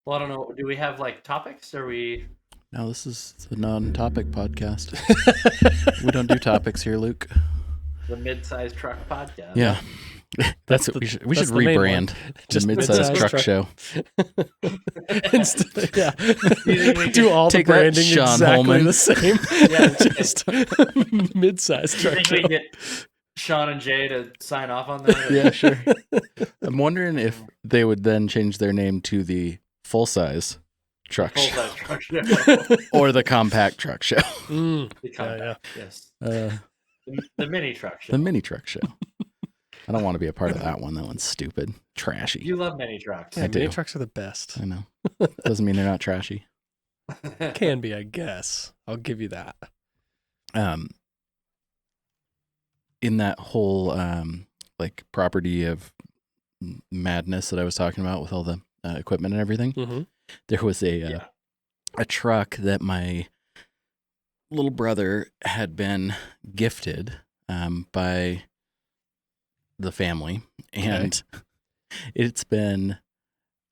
Well, I don't know. Do we have like topics? Or we? No, this is a non-topic podcast. We don't do topics here, Luke. The Mid-Size Truck Podcast. Yeah, that's what we should rebrand. Just mid-size truck show. Yeah, You think we do all the Take that, branding Sean exactly Holman. the same. Yeah. Just mid-size You truck think show. we can get Sean and Jay to sign off on that? Or- Yeah, sure. I'm wondering if they would then change their name to the full-size truck show Full-size truck show. or the compact truck show. Mm, The yeah, compact, yes. The The mini truck show. mini truck show. I don't want to be a part of that one. That one's stupid, trashy. You love mini trucks. yeah. I Mini do. trucks are the best. I know. Doesn't mean they're not trashy. Can be, I guess. I'll give you that. In that whole like property of madness that I was talking about with all the equipment and everything, Mm-hmm. there was Yeah. a truck that my little brother had been gifted by the family, and it's been,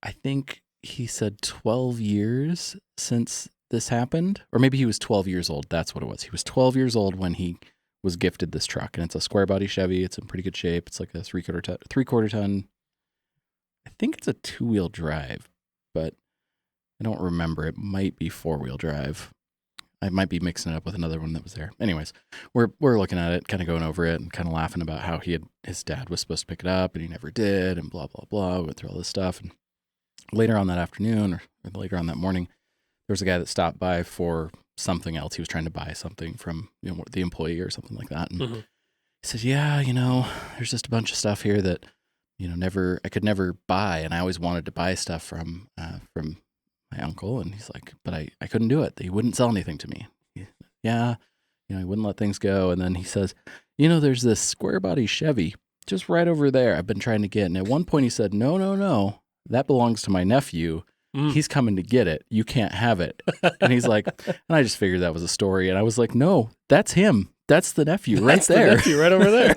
I think he said 12 years since this happened, or maybe he was 12 years old. That's what it was. He was 12 years old when he was gifted this truck, and it's a square body Chevy. It's in pretty good shape. It's like a three-quarter ton. I think it's a 2-wheel drive, but I don't remember. It might be 4-wheel drive. I might be mixing it up with another one that was there. Anyways, we're looking at it, kind of going over it, and kind of laughing about how his dad was supposed to pick it up, and he never did, and blah blah blah. We went through all this stuff, and later on that afternoon, or later on that morning, there was a guy that stopped by for something else. He was trying to buy something from the employee or something like that, and Mm-hmm. he says, "Yeah, there's just a bunch of stuff here that I could never buy, and I always wanted to buy stuff from my uncle." And he's like, "But I couldn't do it. He wouldn't sell anything to me." He wouldn't let things go. And then he says, "There's this square body Chevy just right over there I've been trying to get." And at one point he said, no, that belongs to my nephew. He's coming to get it. You can't have it. And he's like, and I just figured that was a story. And I was like, no, that's him. That's the nephew right That's there. the nephew right over there.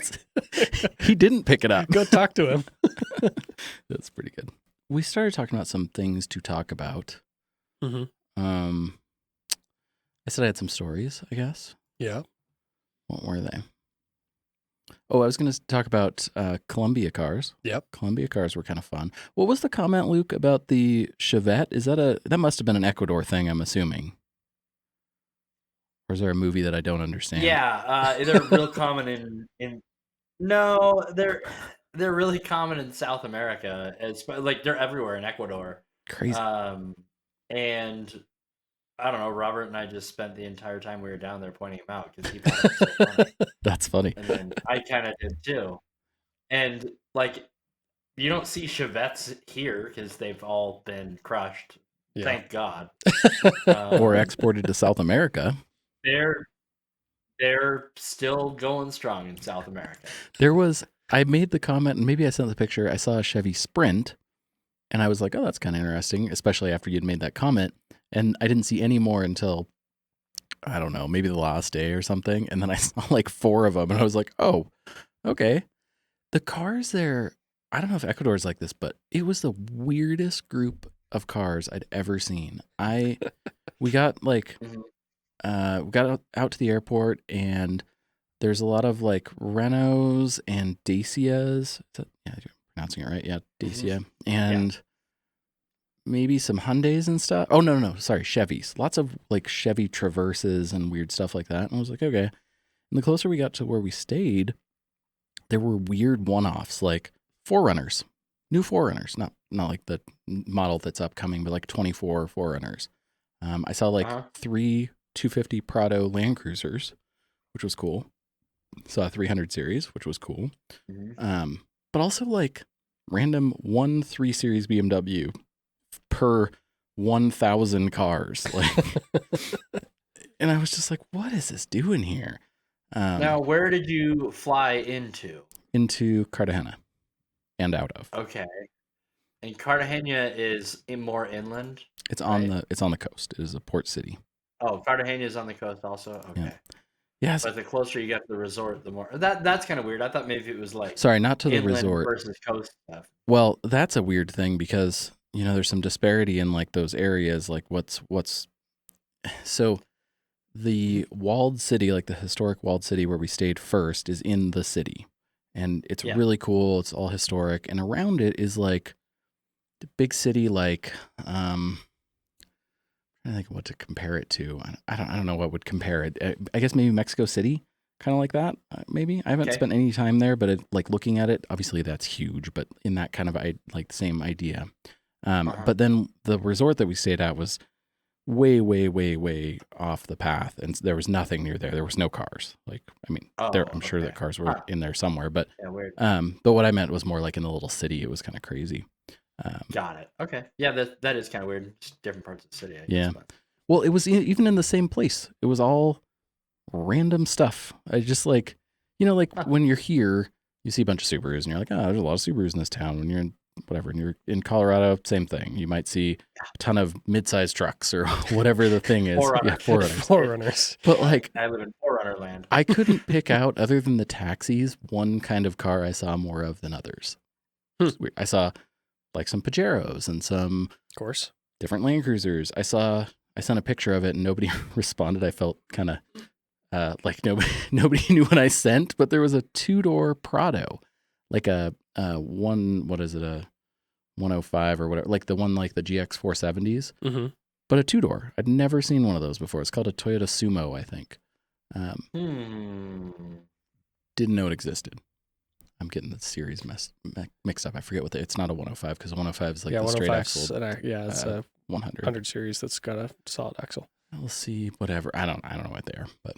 He didn't pick it up. Go talk to him. That's pretty good. We started talking about some things to talk about. Mm-hmm. I said I had some stories, I guess. Yeah. What were they? Oh, I was going to talk about Columbia cars. Yep. Columbia cars were kind of fun. What was the comment, Luke, about the Chevette? Is that must have been an Ecuador thing, I'm assuming. Or is there a movie that I don't understand? Yeah, they're real common in. No, they're really common in South America. It's like they're everywhere in Ecuador. Crazy. And I don't know. Robert and I just spent the entire time we were down there pointing them out because he thought it was so funny. That's funny. And then I kind of did too. And like, you don't see Chevettes here because they've all been crushed. Yeah. Thank God. Or exported to South America. They're still going strong in South America. I made the comment, and maybe I sent the picture. I saw a Chevy Sprint, and I was like, oh, that's kind of interesting, especially after you'd made that comment. And I didn't see any more until, I don't know, maybe the last day or something. And then I saw like 4 of them, and I was like, oh, okay. The cars there, I don't know if Ecuador is like this, but it was the weirdest group of cars I'd ever seen. We got like, we got out to the airport, and there's a lot of like Renaults and Dacias. Yeah, I'm pronouncing it right. Yeah, Dacia. And maybe some Hyundais and stuff. Oh, no, sorry, Chevys. Lots of like Chevy Traverses and weird stuff like that. And I was like, okay. And the closer we got to where we stayed, there were weird one-offs, like 4Runners, new 4Runners, not like the model that's upcoming, but like 24 4Runners. I saw like 3 250 Prado Land Cruisers, which was cool. Saw a 300 series, which was cool. But also like random 1 3 Series BMW per 1,000 cars. Like, and I was just like, what is this doing here? Now, where did you fly into? Into Cartagena and out of. Okay. And Cartagena is more inland? It's on the coast. It is a port city. Oh, Cartagena is on the coast also? Okay. Yeah. Yes. But the closer you get to the resort, the more... That's kind of weird. I thought maybe it was like... Sorry, not to the inland resort. versus coast stuff. Well, that's a weird thing because there's some disparity in like those areas. Like so the walled city, like the historic walled city where we stayed first, is in the city, and it's Yeah. really cool. It's all historic, and around it is like the big city, like I think what to compare it to. I don't know what would compare it. I guess maybe Mexico City, kind of like that. Maybe I haven't Okay. spent any time there, but like looking at it, obviously that's huge. But in that kind of like the same idea. But then the resort that we stayed at was way, way, way, way off the path, and there was nothing near there. There was no cars. Like I mean, I'm sure that cars were in there somewhere, but Yeah, weird. But what I meant was more like in the little city. It was kind of crazy. Got it. Okay. Yeah, that is kind of weird. Just different parts of the city, I guess. Yeah. But. Well, it was even in the same place. It was all random stuff. I just like, when you're here, you see a bunch of Subarus and you're like, oh, there's a lot of Subarus in this town. When you're in whatever, and you're in Colorado, same thing. You might see a ton of mid-sized trucks or whatever the thing is. Forerunners. Yeah, Forerunners. Forerunners. But like, I live in Forerunner land. I couldn't pick out, other than the taxis, one kind of car I saw more of than others. I saw like some Pajeros and some, Of course, different Land Cruisers. I sent a picture of it and nobody responded. I felt kind of like nobody knew what I sent, but there was a 2-door Prado, like a 105 or whatever, like the one like the GX 470s, but a 2-door. I'd never seen one of those before. It's called a Toyota Sumo, I think. Didn't know it existed. I'm getting the series mixed up. I forget it's not a 105 because a 105 is like the straight axle. It's a 100 series that's got a solid axle. We'll see. Whatever. I don't know what they are, but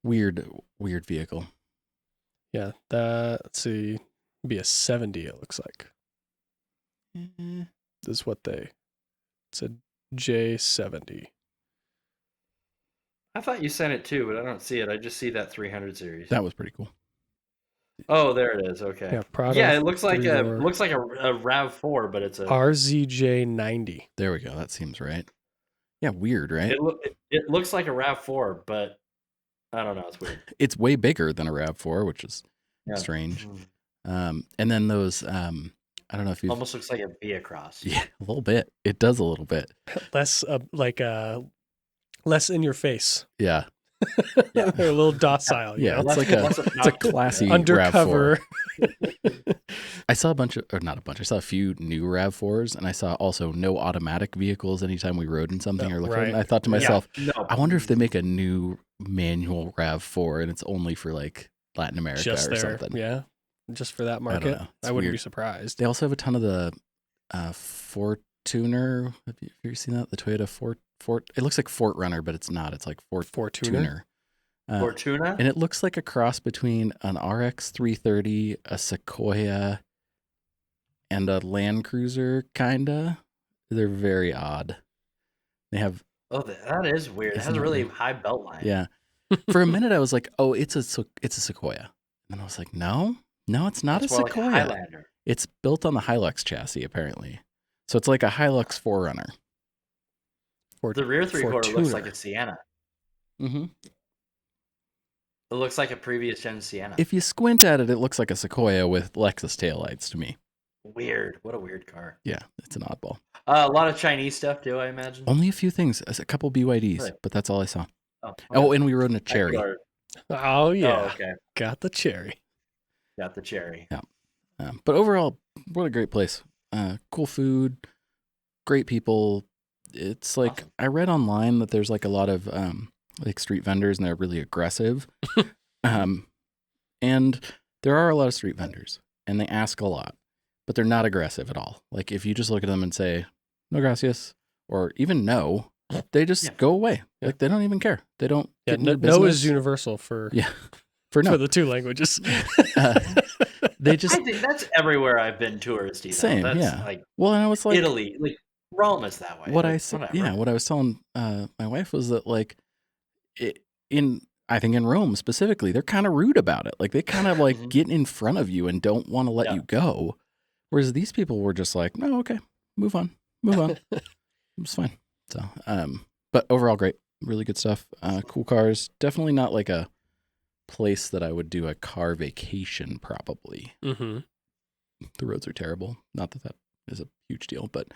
weird vehicle. Yeah, let's see, be a 70. It looks like. This is what it's a J70. I thought you sent it too, but I don't see it. I just see that 300 series. That was pretty cool. Oh, there it is. Okay. Yeah, Prado. Yeah, it looks like a RAV4, but it's a RZJ90. There we go. That seems right. Yeah, weird, right? It looks like a RAV4, but I don't know. It's weird. It's way bigger than a RAV4, which is strange. And then those, I don't know if you almost looks like a Via Cross. Yeah, a little bit. It does a little bit. Less less in your face. Yeah. They're a little docile. Yeah, it's a classy undercover. RAV4. I saw I saw a few new RAV4s, and I saw also no automatic vehicles anytime we rode in something or looked at it. I thought to myself, I wonder if they make a new manual RAV4 and it's only for like Latin America or something. Yeah, just for that market. I wouldn't be surprised. They also have a ton of the Fortuner. Have you seen that? The Toyota Fort. It looks like Forerunner, but it's not. It's like Fortuner. Fortuna? And it looks like a cross between an RX 330, a Sequoia, and a Land Cruiser, kinda. They're very odd. They have. Oh, that is weird. It has a really high belt line. Yeah. For a minute, I was like, "Oh, it's a Sequoia," and I was like, "No, it's not a Sequoia. Like a Highlander. It's built on the Hilux chassis, apparently. So it's like a Hilux Forerunner." The rear three-quarter looks like a Sienna. Mm-hmm. It looks like a previous gen Sienna. If you squint at it, it looks like a Sequoia with Lexus taillights to me. Weird. What a weird car. Yeah, it's an oddball. A lot of Chinese stuff too, I imagine. Only a few things. A couple BYDs, really? But that's all I saw. Oh, and we rode in a Cherry. Oh, yeah. Oh, okay. Got the Cherry. Yeah. But overall, what a great place. Cool food, great people. It's like, awesome. I read online that there's like a lot of like street vendors and they're really aggressive. And there are a lot of street vendors and they ask a lot, but they're not aggressive at all. Like if you just look at them and say, no gracias, or even no, they just go away. Yeah. Like they don't even care. They don't. Yeah, no is universal for for the two languages. They just. I think that's everywhere I've been touristy. Same, that's yeah. Like well, and I was like Italy, like Rome is that way. What I was telling my wife was that like I think in Rome specifically, they're kind of rude about it. Like they kind of like get in front of you and don't want to let you go. Whereas these people were just like, no, okay, move on. It's fine. So, but overall, great, really good stuff. Cool cars. Definitely not like a place that I would do a car vacation. Probably. Mm-hmm. The roads are terrible. Not that is a huge deal, but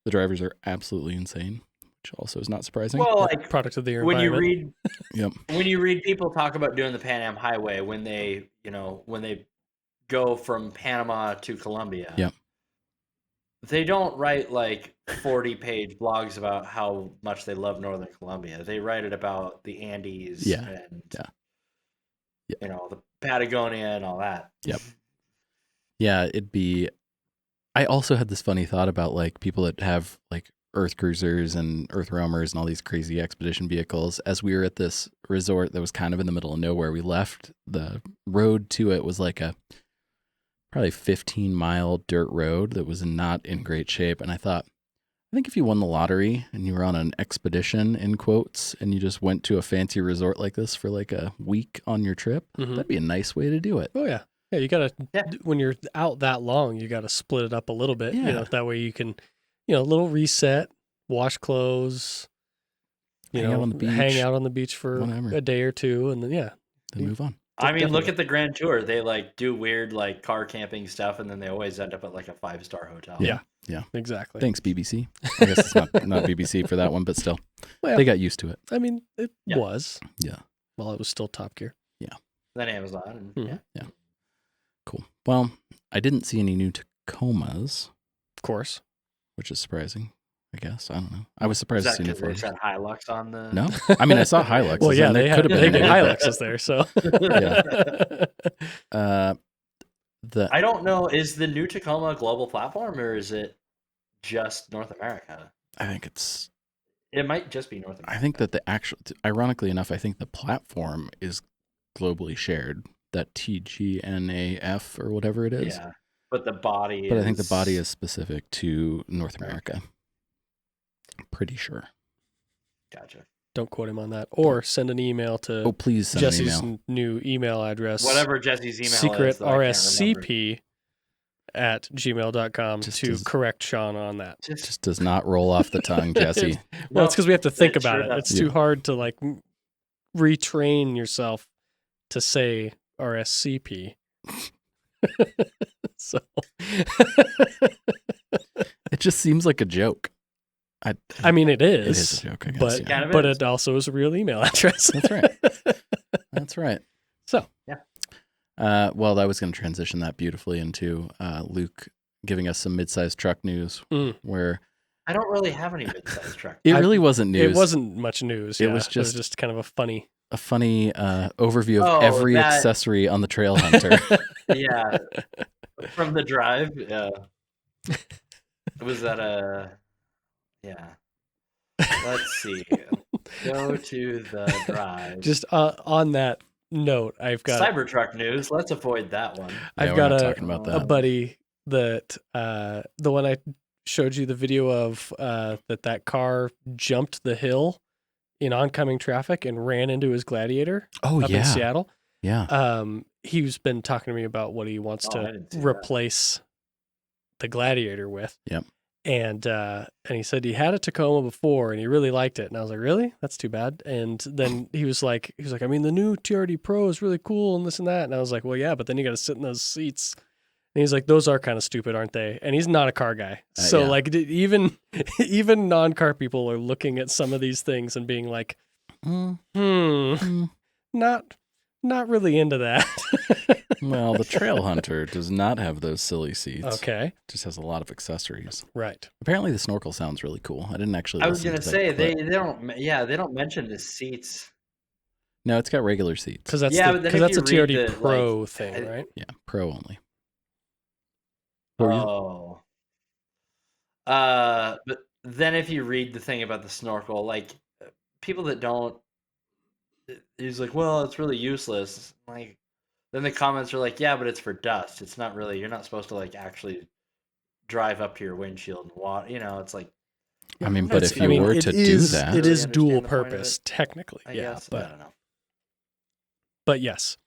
the drivers are absolutely insane, which also is not surprising. Well, Yeah, like product of the when you environment. read Yep. when you read people talk about doing the Pan Am Highway when they go from Panama to Colombia. Yep. They don't write like 40-page blogs about how much they love Northern Colombia. They write it about the Andes and the Patagonia and all that. Yep. Yeah, it'd be. I also had this funny thought about like people that have like Earth cruisers and Earth roamers and all these crazy expedition vehicles. As we were at this resort that was kind of in the middle of nowhere, we left, the road to it was like a probably 15-mile dirt road that was not in great shape. And I thought, I think if you won the lottery and you were on an expedition in quotes and you just went to a fancy resort like this for like a week on your trip, that'd be a nice way to do it. Oh yeah. Yeah, you gotta when you're out that long, you gotta split it up a little bit. Yeah. That way you can, a little reset, wash clothes, Hang out on the beach, hang out on the beach for whatever. a day or two, and then Then move on. I mean, look Definitely. at the Grand Tour. They like do weird like car camping stuff, and then they always end up at like a 5-star hotel. Yeah. Yeah. Exactly. Thanks, BBC. I guess it's not BBC for that one, but still, Well, they got used to it. I mean, it was. Yeah. While it was still Top Gear. Then Amazon. And, Mhm. Cool. Well, I didn't see any new Tacomas, Of course. which is surprising, I guess. I don't know. I was Is surprised to that see new because they Fords. said Hilux on the? No? I mean, I saw Hiluxes. Well, yeah, and they could have did been. Hiluxes there, so. I don't know. Is the new Tacoma a global platform or is it just North America? I think it's. It might just be North America. I think that ironically enough, I think the platform is globally shared. That TGNAF or whatever it is. Yeah, but the body. But I think the body is specific to North America. Okay. I'm pretty sure. Gotcha. Don't quote him on that. Or send an email to Oh, please send Jesse's an email. new email address. Whatever Jesse's email secret is. that I can't remember. RSCP@gmail.com Just to as- correct Sean on that. Just does not roll off the tongue, Jesse. Well, it's because we have to think it about sure it. does. It's too hard to like retrain yourself to say RSCP. So It just seems like a joke. I mean, it It is. is a joke, I guess. But yeah. Kind of but is. it also is a real email address. That's right. That's right. So well, I was going to transition that beautifully into Luke giving us some mid-sized truck news, where I don't really have any mid-sized truck. it really wasn't news. it wasn't much news. It yeah. was just kind of a funny. overview of Oh, every that- accessory on the Trail Hunter. Yeah, from the drive. Yeah, was that a? Yeah. Let's see. Go to the drive. Just on that note, I've got Cybertruck news. Let's avoid that one. I've we're got not talking about a that. buddy that the one I showed you the video of that car jumped the hill in oncoming traffic and ran into his Gladiator Oh up yeah, in Seattle. yeah. He's been talking to me about what he wants I to didn't see that. replace the Gladiator with. Yep. And he said he had a Tacoma before and he really liked it. And I was like, really? That's too bad. And then he was like, I mean, the new TRD Pro is really cool and this and that. And I was like, well, yeah, but then you got to sit in those seats. And he's like, those are kind of stupid, aren't they? And he's not a car guy. So yeah. like even non-car people are looking at some of these things and being like, not really into that. Well, the Trail Hunter does not have those silly seats. Okay. Just has a lot of accessories. Right. Apparently, the snorkel sounds really cool. I didn't actually. I was listen gonna to say that they clip. don't. Yeah, they don't mention the seats. No, it's got regular seats. Because that's Yeah, the, but then 'cause if that's a you read TRD the, Pro like, thing, right? Yeah, Pro only. What were you- Oh. But then if you read the thing about the snorkel, like people that don't, he's like, well, it's really useless. Like, then the comments are like, yeah, but it's for dust. It's not really. You're not supposed to like actually drive up to your windshield and water. It's like. I mean, but It's- if you were to do that, it Really is dual understand the point of purpose it. technically. I Yeah, guess. I don't know. but yes.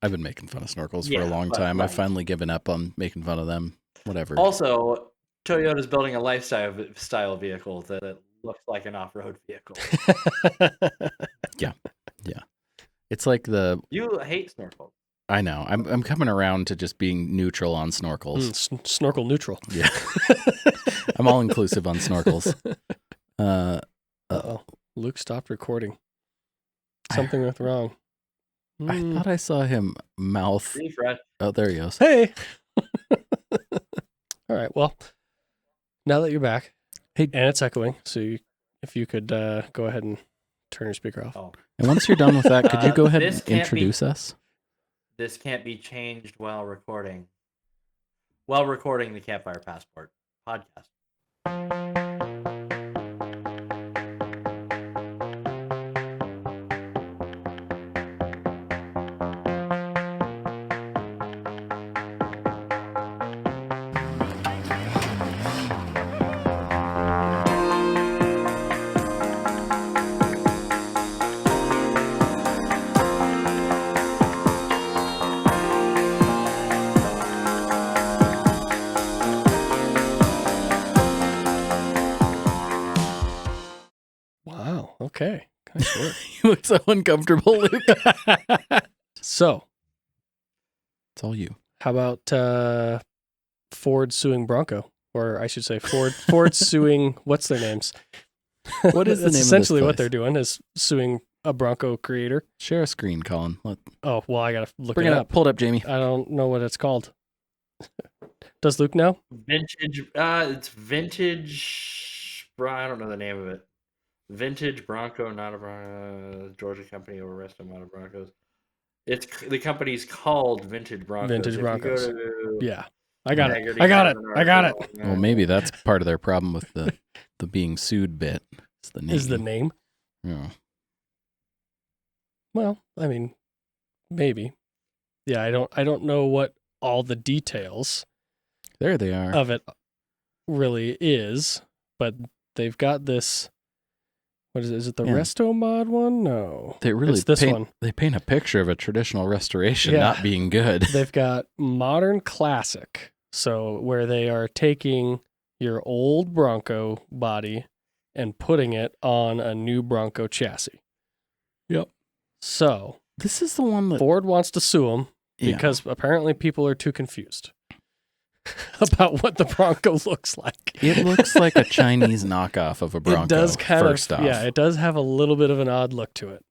I've been making fun of snorkels for Yeah, a long but, time. I've right. finally given up on making fun of them. Whatever. Also, Toyota's building a lifestyle vehicle that looks like an off-road vehicle. It's like the You hate snorkel. I know. I'm coming around to just being neutral on snorkels. Snorkel Neutral. Yeah. I'm all inclusive on snorkels. Uh-oh. Luke stopped recording. Something went wrong. I thought I saw him mouth. Refresh. Oh, there he goes. Hey. All right. Well, now that you're back, Hey. and it's echoing, so if you could go ahead and turn your speaker off. Oh, And once you're done with that, could you go ahead this and can't introduce us? this can't be changed while recording. While recording the Campfire Passport podcast. Wow. Okay. Nice work. You look so uncomfortable, Luke. So, It's all you. how about Ford suing Bronco? Or I should say Ford suing, what's their names? What is the That's name of essentially this what they're place? doing is suing a Bronco creator. Share a screen, Colin. Oh, well, I got to look Bring it it up. up. Pull it up, Jamie. I don't know what it's called. Does Luke know? Vintage. It's vintage. I don't know the name of it. Vintage Bronco, not a Bronco. Georgia company over rest of modern Broncos. It's the company's called Vintage Broncos. Vintage If Broncos. You go to Yeah. I got it. Integrity I got has it. an I got it. article. Well, maybe that's part of their problem with the being sued bit. It's the name. Is the name? Yeah. Well, I mean, maybe. Yeah, I don't know what all the details There they are. of it really is, but they've got this. What is it? Is it the Yeah. Resto Mod one? No. They really It's this one. They paint a picture of a traditional restoration Yeah. not being good. They've got modern classic. So where they are taking your old Bronco body and putting it on a new Bronco chassis. Yep. So This is the one that Ford wants to sue them yeah. because apparently people are too confused about what the Bronco looks like. It looks like a Chinese knockoff of a Bronco. It does kind first of, off. yeah, it does have a little bit of an odd look to it.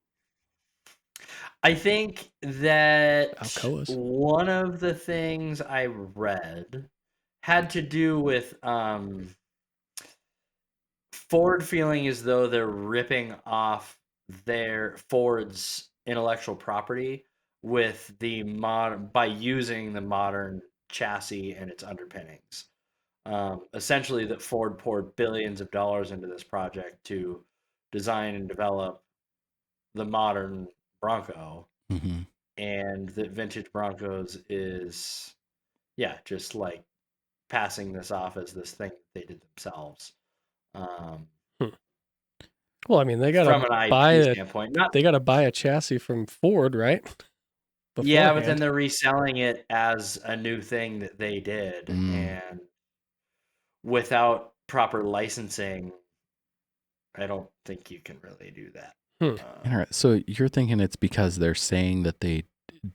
I think that Alcoas. one of the things I read had to do with Ford feeling as though they're ripping off their Ford's intellectual property with the by using the modern chassis and its underpinnings. Essentially, that Ford poured billions of dollars into this project to design and develop the modern Bronco, Mm-hmm. and that Vintage Broncos is, yeah, just like passing this off as this thing they did themselves. Well, I mean, they got From to an buy IP a, standpoint, not they got to buy a chassis from Ford, right? yeah, but then Beforehand. they're reselling it as a new thing that they did, and without proper licensing, I don't think you can really do that. All right. So you're thinking it's because they're saying that they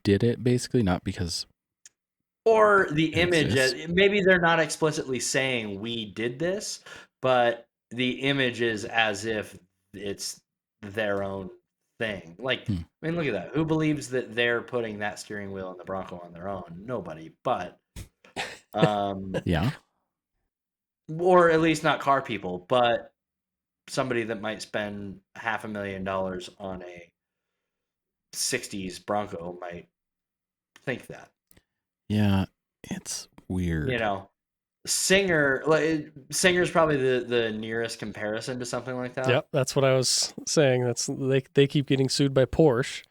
did it, basically, not because. Or the image, exists. maybe they're not explicitly saying we did this, but the image is as if it's their own thing. Like, I mean, look at that. Who believes that they're putting that steering wheel in the Bronco on their own? Nobody. But, Yeah. or at least not car people, but somebody that might spend $500,000 on a 60s Bronco might think that. Yeah. It's weird. You know, Singer's probably the nearest comparison to something like that. Yep, that's what I was saying. They keep getting sued by Porsche.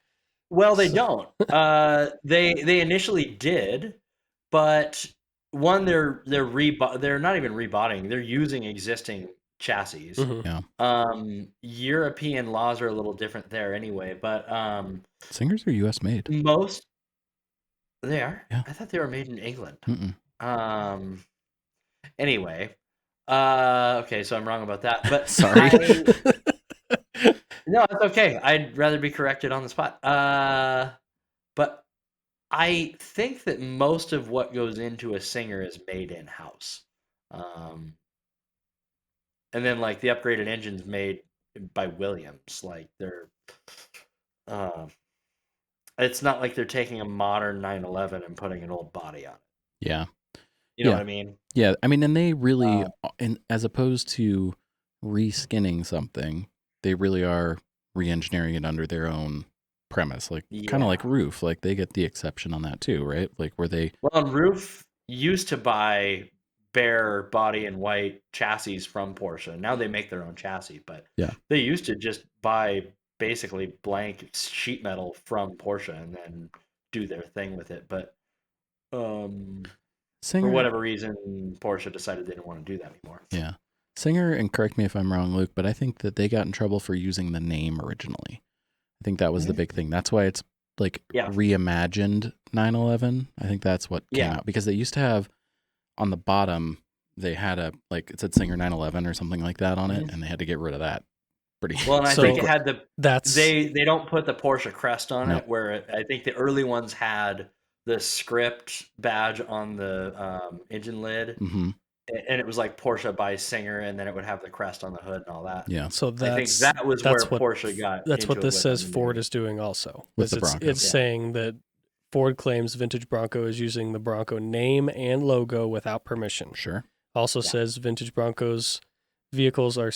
Well, they don't. They initially did, but one they're not even rebotting. They're using existing chassis. Mhm. Yeah. European laws are a little different there anyway, but Singers are U.S. made. most they are. Yeah. I thought they were made in England. Mm-mm. Anyway, okay, so I'm wrong about that. But Sorry. no, that's okay. I'd rather be corrected on the spot. But I think that most of what goes into a Singer is made in house, um, and then like the upgraded engines made by Williams. Like uh, it's not like they're taking a modern 911 and putting an old body on it. Yeah. You know Yeah. what I mean? Yeah. I mean, and they really, Uh, and as opposed to reskinning something, they really are re-engineering it under their own premise, like kind of like yeah. Roof. Like they get the exception on that too, right? Like where they, Well, and Roof used to buy bare body and white chassis from Porsche. Now they make their own chassis, but yeah, they used to just buy basically blank sheet metal from Porsche and then do their thing with it. But for Singer, whatever reason, Porsche decided they didn't want to do that anymore. yeah, Singer, and correct me if I'm wrong, Luke, but I think that they got in trouble for using the name originally. I think that was the big thing. That's why it's like Yeah, reimagined 911. I think that's what came yeah. out because they used to have on the bottom, they had a, like it said Singer 911 or something like that on it, Mhm. and they had to get rid of that. Pretty, Well, and I So- think it quick. had the That's they don't put the Porsche crest on No. it. Where I think the early ones had the script badge on the engine lid, Hmm. and it was like Porsche by Singer, and then it would have the crest on the hood and all that. Yeah, so I think that's that was where that's what Porsche got that's into what it this with says them. Ford is doing also. With Is the it's Bronco. it's Yeah. saying that Ford claims vintage Bronco is using the Bronco name and logo without permission. sure. Also Yeah. says vintage Broncos vehicles are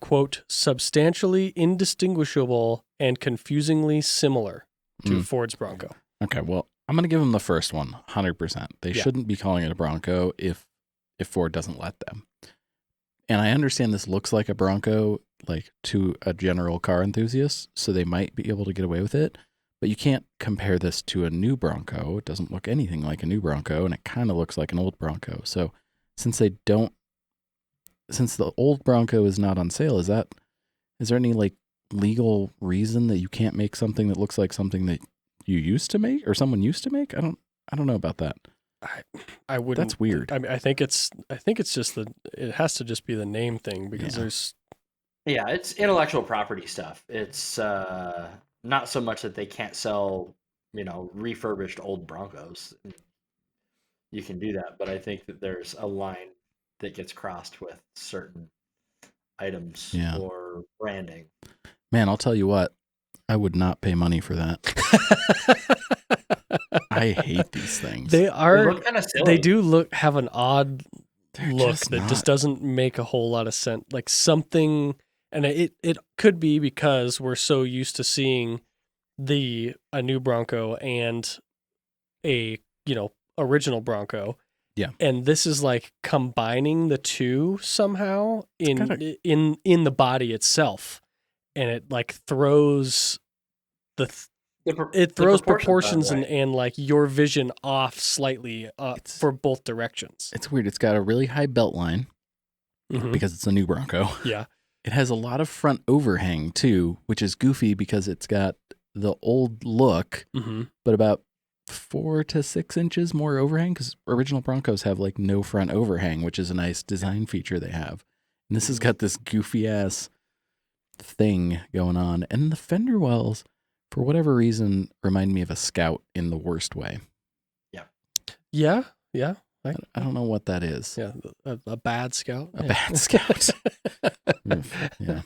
quote substantially indistinguishable and confusingly similar to Mm. Ford's Bronco. Okay, well, I'm gonna give them the first one, 100%. They Yeah. shouldn't be calling it a Bronco if Ford doesn't let them. And I understand this looks like a Bronco, like to a general car enthusiast, so they might be able to get away with it. But you can't compare this to a new Bronco. It doesn't look anything like a new Bronco, and it kind of looks like an old Bronco. So since they don't, since the old Bronco is not on sale, is there any like legal reason that you can't make something that looks like something that you used to make or someone used to make? I don't know about that. I wouldn't. That's weird. I mean, I think it's just it has to just be the name thing because Yeah. there's Yeah, it's intellectual property stuff. It's not so much that they can't sell, refurbished old Broncos. You can do that, but I think that there's a line that gets crossed with certain items Yeah. or branding. Man, I'll tell you what, I would not pay money for that. I hate these things. they They are look kind of silly. they do have an odd They're look just that not. just doesn't make a whole lot of sense. Like something, and it could be because we're so used to seeing a new Bronco and a original Bronco. Yeah. And this is like combining the two somehow kinda- in the body itself, and it like throws proportions aren't right. and like your vision off slightly for both directions. It's weird. It's got a really high belt line Mhm. because it's a new Bronco. Yeah. It has a lot of front overhang too, which is goofy because it's got the old look, Mm-hmm. but about 4 to 6 inches more overhang because original Broncos have like no front overhang, which is a nice design feature they have. And this has got this goofy ass thing going on. And the fender wells, for whatever reason, remind me of a Scout in the worst way. Yeah. I don't know what that is. Yeah, a bad Scout. A bad Scout. Oof, yeah.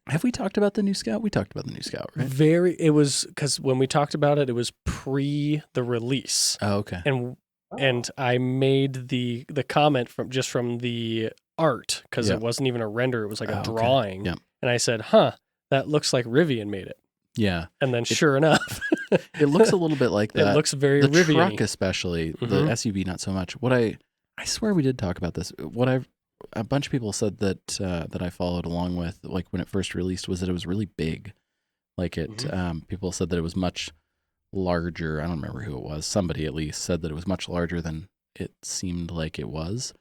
Have we talked about the new Scout? We talked about the new Scout, right? It was because when we talked about it, it was pre the release, Oh, okay. and I made the comment from the art because Yeah. it wasn't even a render; it was like Oh, a okay. drawing. Yeah. And I said, that looks like Rivian made it." Yeah. And then, sure enough, It looks a little bit like that. it looks very the Rivian-y. truck especially, the Mhm. SUV not so much. I swear we did talk about this. A bunch of people said that I followed along with, like when it first released, was that it was really big. Like people said that it was much larger. I don't remember who it was. Somebody at least said that it was much larger than it seemed like it was.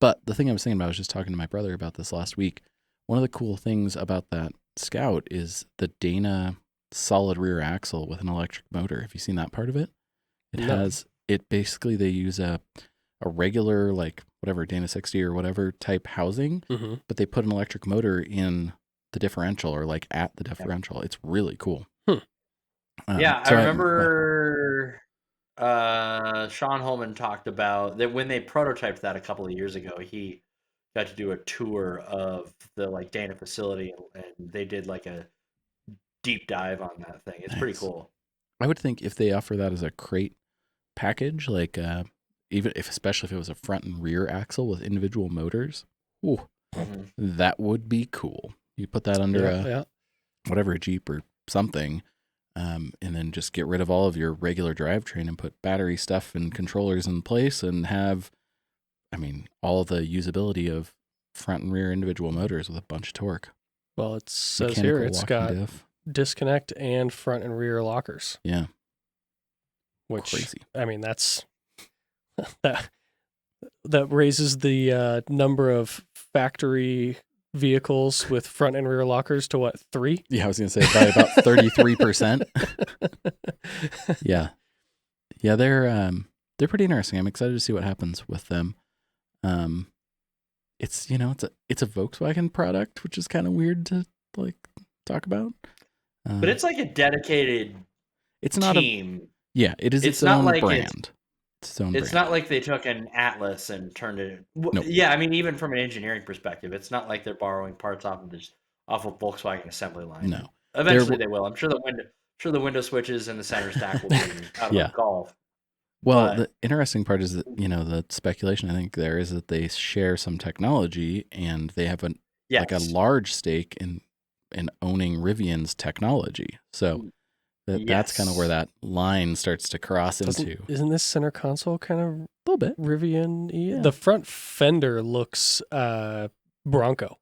But the thing I was thinking about, I was just talking to my brother about this last week. One of the cool things about that Scout is the Dana solid rear axle with an electric motor. Have you seen that part of it? No. Basically they use a regular, like whatever, Dana 60 or whatever type housing, Mm-hmm. but they put an electric motor in the differential or like at the differential. It's really cool. Hmm. I remember Sean Holman talked about that when they prototyped that a couple of years ago. He got to do a tour of the like Dana facility, and they did like a deep dive on that thing. It's pretty Nice. cool. I would think if they offer that as a crate package, like even if, especially if it was a front and rear axle with individual motors, ooh, Mhm. that would be cool. You put that under whatever, a Jeep or something, and then just get rid of all of your regular drivetrain and put battery stuff and controllers in place and have, I mean, all the usability of front and rear individual motors with a bunch of torque. Well, it says here Mechanical it's locking got diff. disconnect and front and rear lockers, Yeah, which crazy. I mean that's that raises the number of factory vehicles with front and rear lockers to what, 3? Yeah, I was gonna say by about 33%. Yeah, they're pretty interesting. I'm excited to see what happens with them. It's it's a Volkswagen product, which is kind of weird to like talk about. But it's like a dedicated it's not team. it is It's its not own like brand. It's its own It's brand. not like they took an Atlas and turned it. Nope. Yeah, I mean, even from an engineering perspective, it's not like they're borrowing parts off of Volkswagen assembly line. No. Eventually they will. I'm sure the window switches and the center stack will be out of Yeah. a Golf. Well, But the interesting part is that, the speculation I think there is that they share some technology and they have like a yes, large stake in owning Rivian's technology. So that's kind of where that line starts to cross into. Isn't this center console kind of A little bit. Rivian? Yeah. The front fender looks Bronco.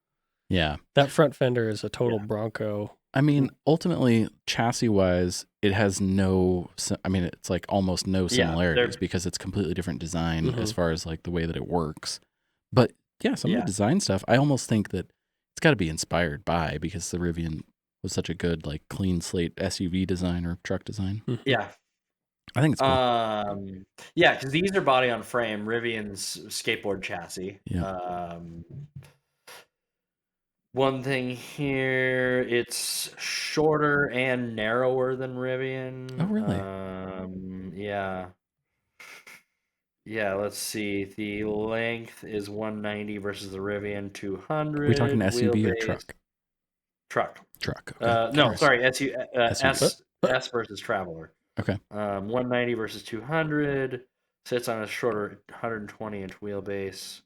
Yeah. That front fender is a total Bronco. I mean, ultimately, chassis-wise, it has it's like almost no similarities because it's completely different design as far as like the way that it works. But yeah, some of the design stuff, I almost think that it's got to be inspired by, because the Rivian was such a good like clean slate SUV design or truck design. Yeah. I think it's cool. Yeah, because these are body on frame, Rivian's skateboard chassis. Yeah. One thing here, it's shorter and narrower than Rivian. Oh, really? Yeah. Yeah, let's see. The length is 190 versus the Rivian 200. Are we talking SUV or truck? Truck. Truck. Okay. No, sorry, SUV. S versus Traveler. Okay. 190 versus 200. Sits on a shorter 120-inch wheelbase.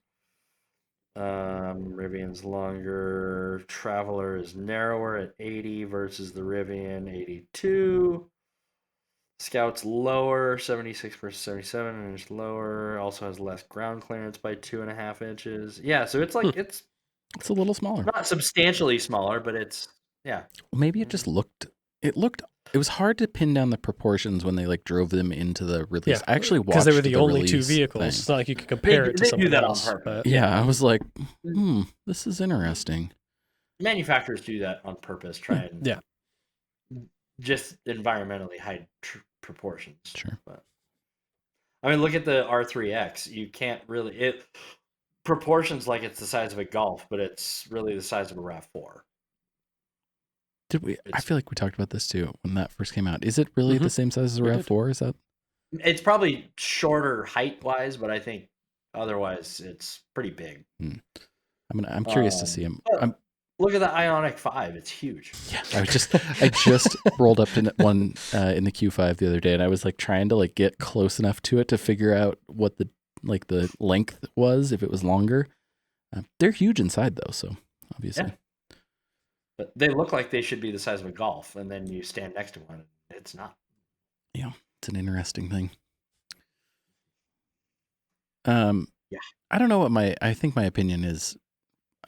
Rivian's longer. Traveler is narrower at 80 versus the Rivian 82. Scout's lower, 76 versus 77, and it's lower. Also has less ground clearance by 2.5 inches. Yeah, so it's like it's a little smaller. Not substantially smaller, but it's Maybe it just looked. It was hard to pin down the proportions when they like drove them into the release. Yeah, I actually watched because they were the only two release vehicles. thing. It's not like you could compare it to something do that else. on purpose. But Yeah, I was like, this is interesting. Manufacturers do that on purpose, try and yeah, just environmentally hide proportions. Sure. But I mean, look at the R3X. You can't really proportions like it's the size of a Golf, but it's really the size of a RAV4. Did we? I feel like we talked about this too when that first came out. Is it really the same size as a RAV4? Is that? It's probably shorter height wise, but I think otherwise it's pretty big. I'm curious to see him. Look at the Ioniq 5; it's huge. Yeah, I just rolled up to one in the Q5 the other day, and I was like trying to like get close enough to it to figure out what the length was, if it was longer. They're huge inside though, so obviously. Yeah. But they look like they should be the size of a Golf, and then you stand next to one, and it's not. Yeah, it's an interesting thing. Yeah. I don't know what I think my opinion is.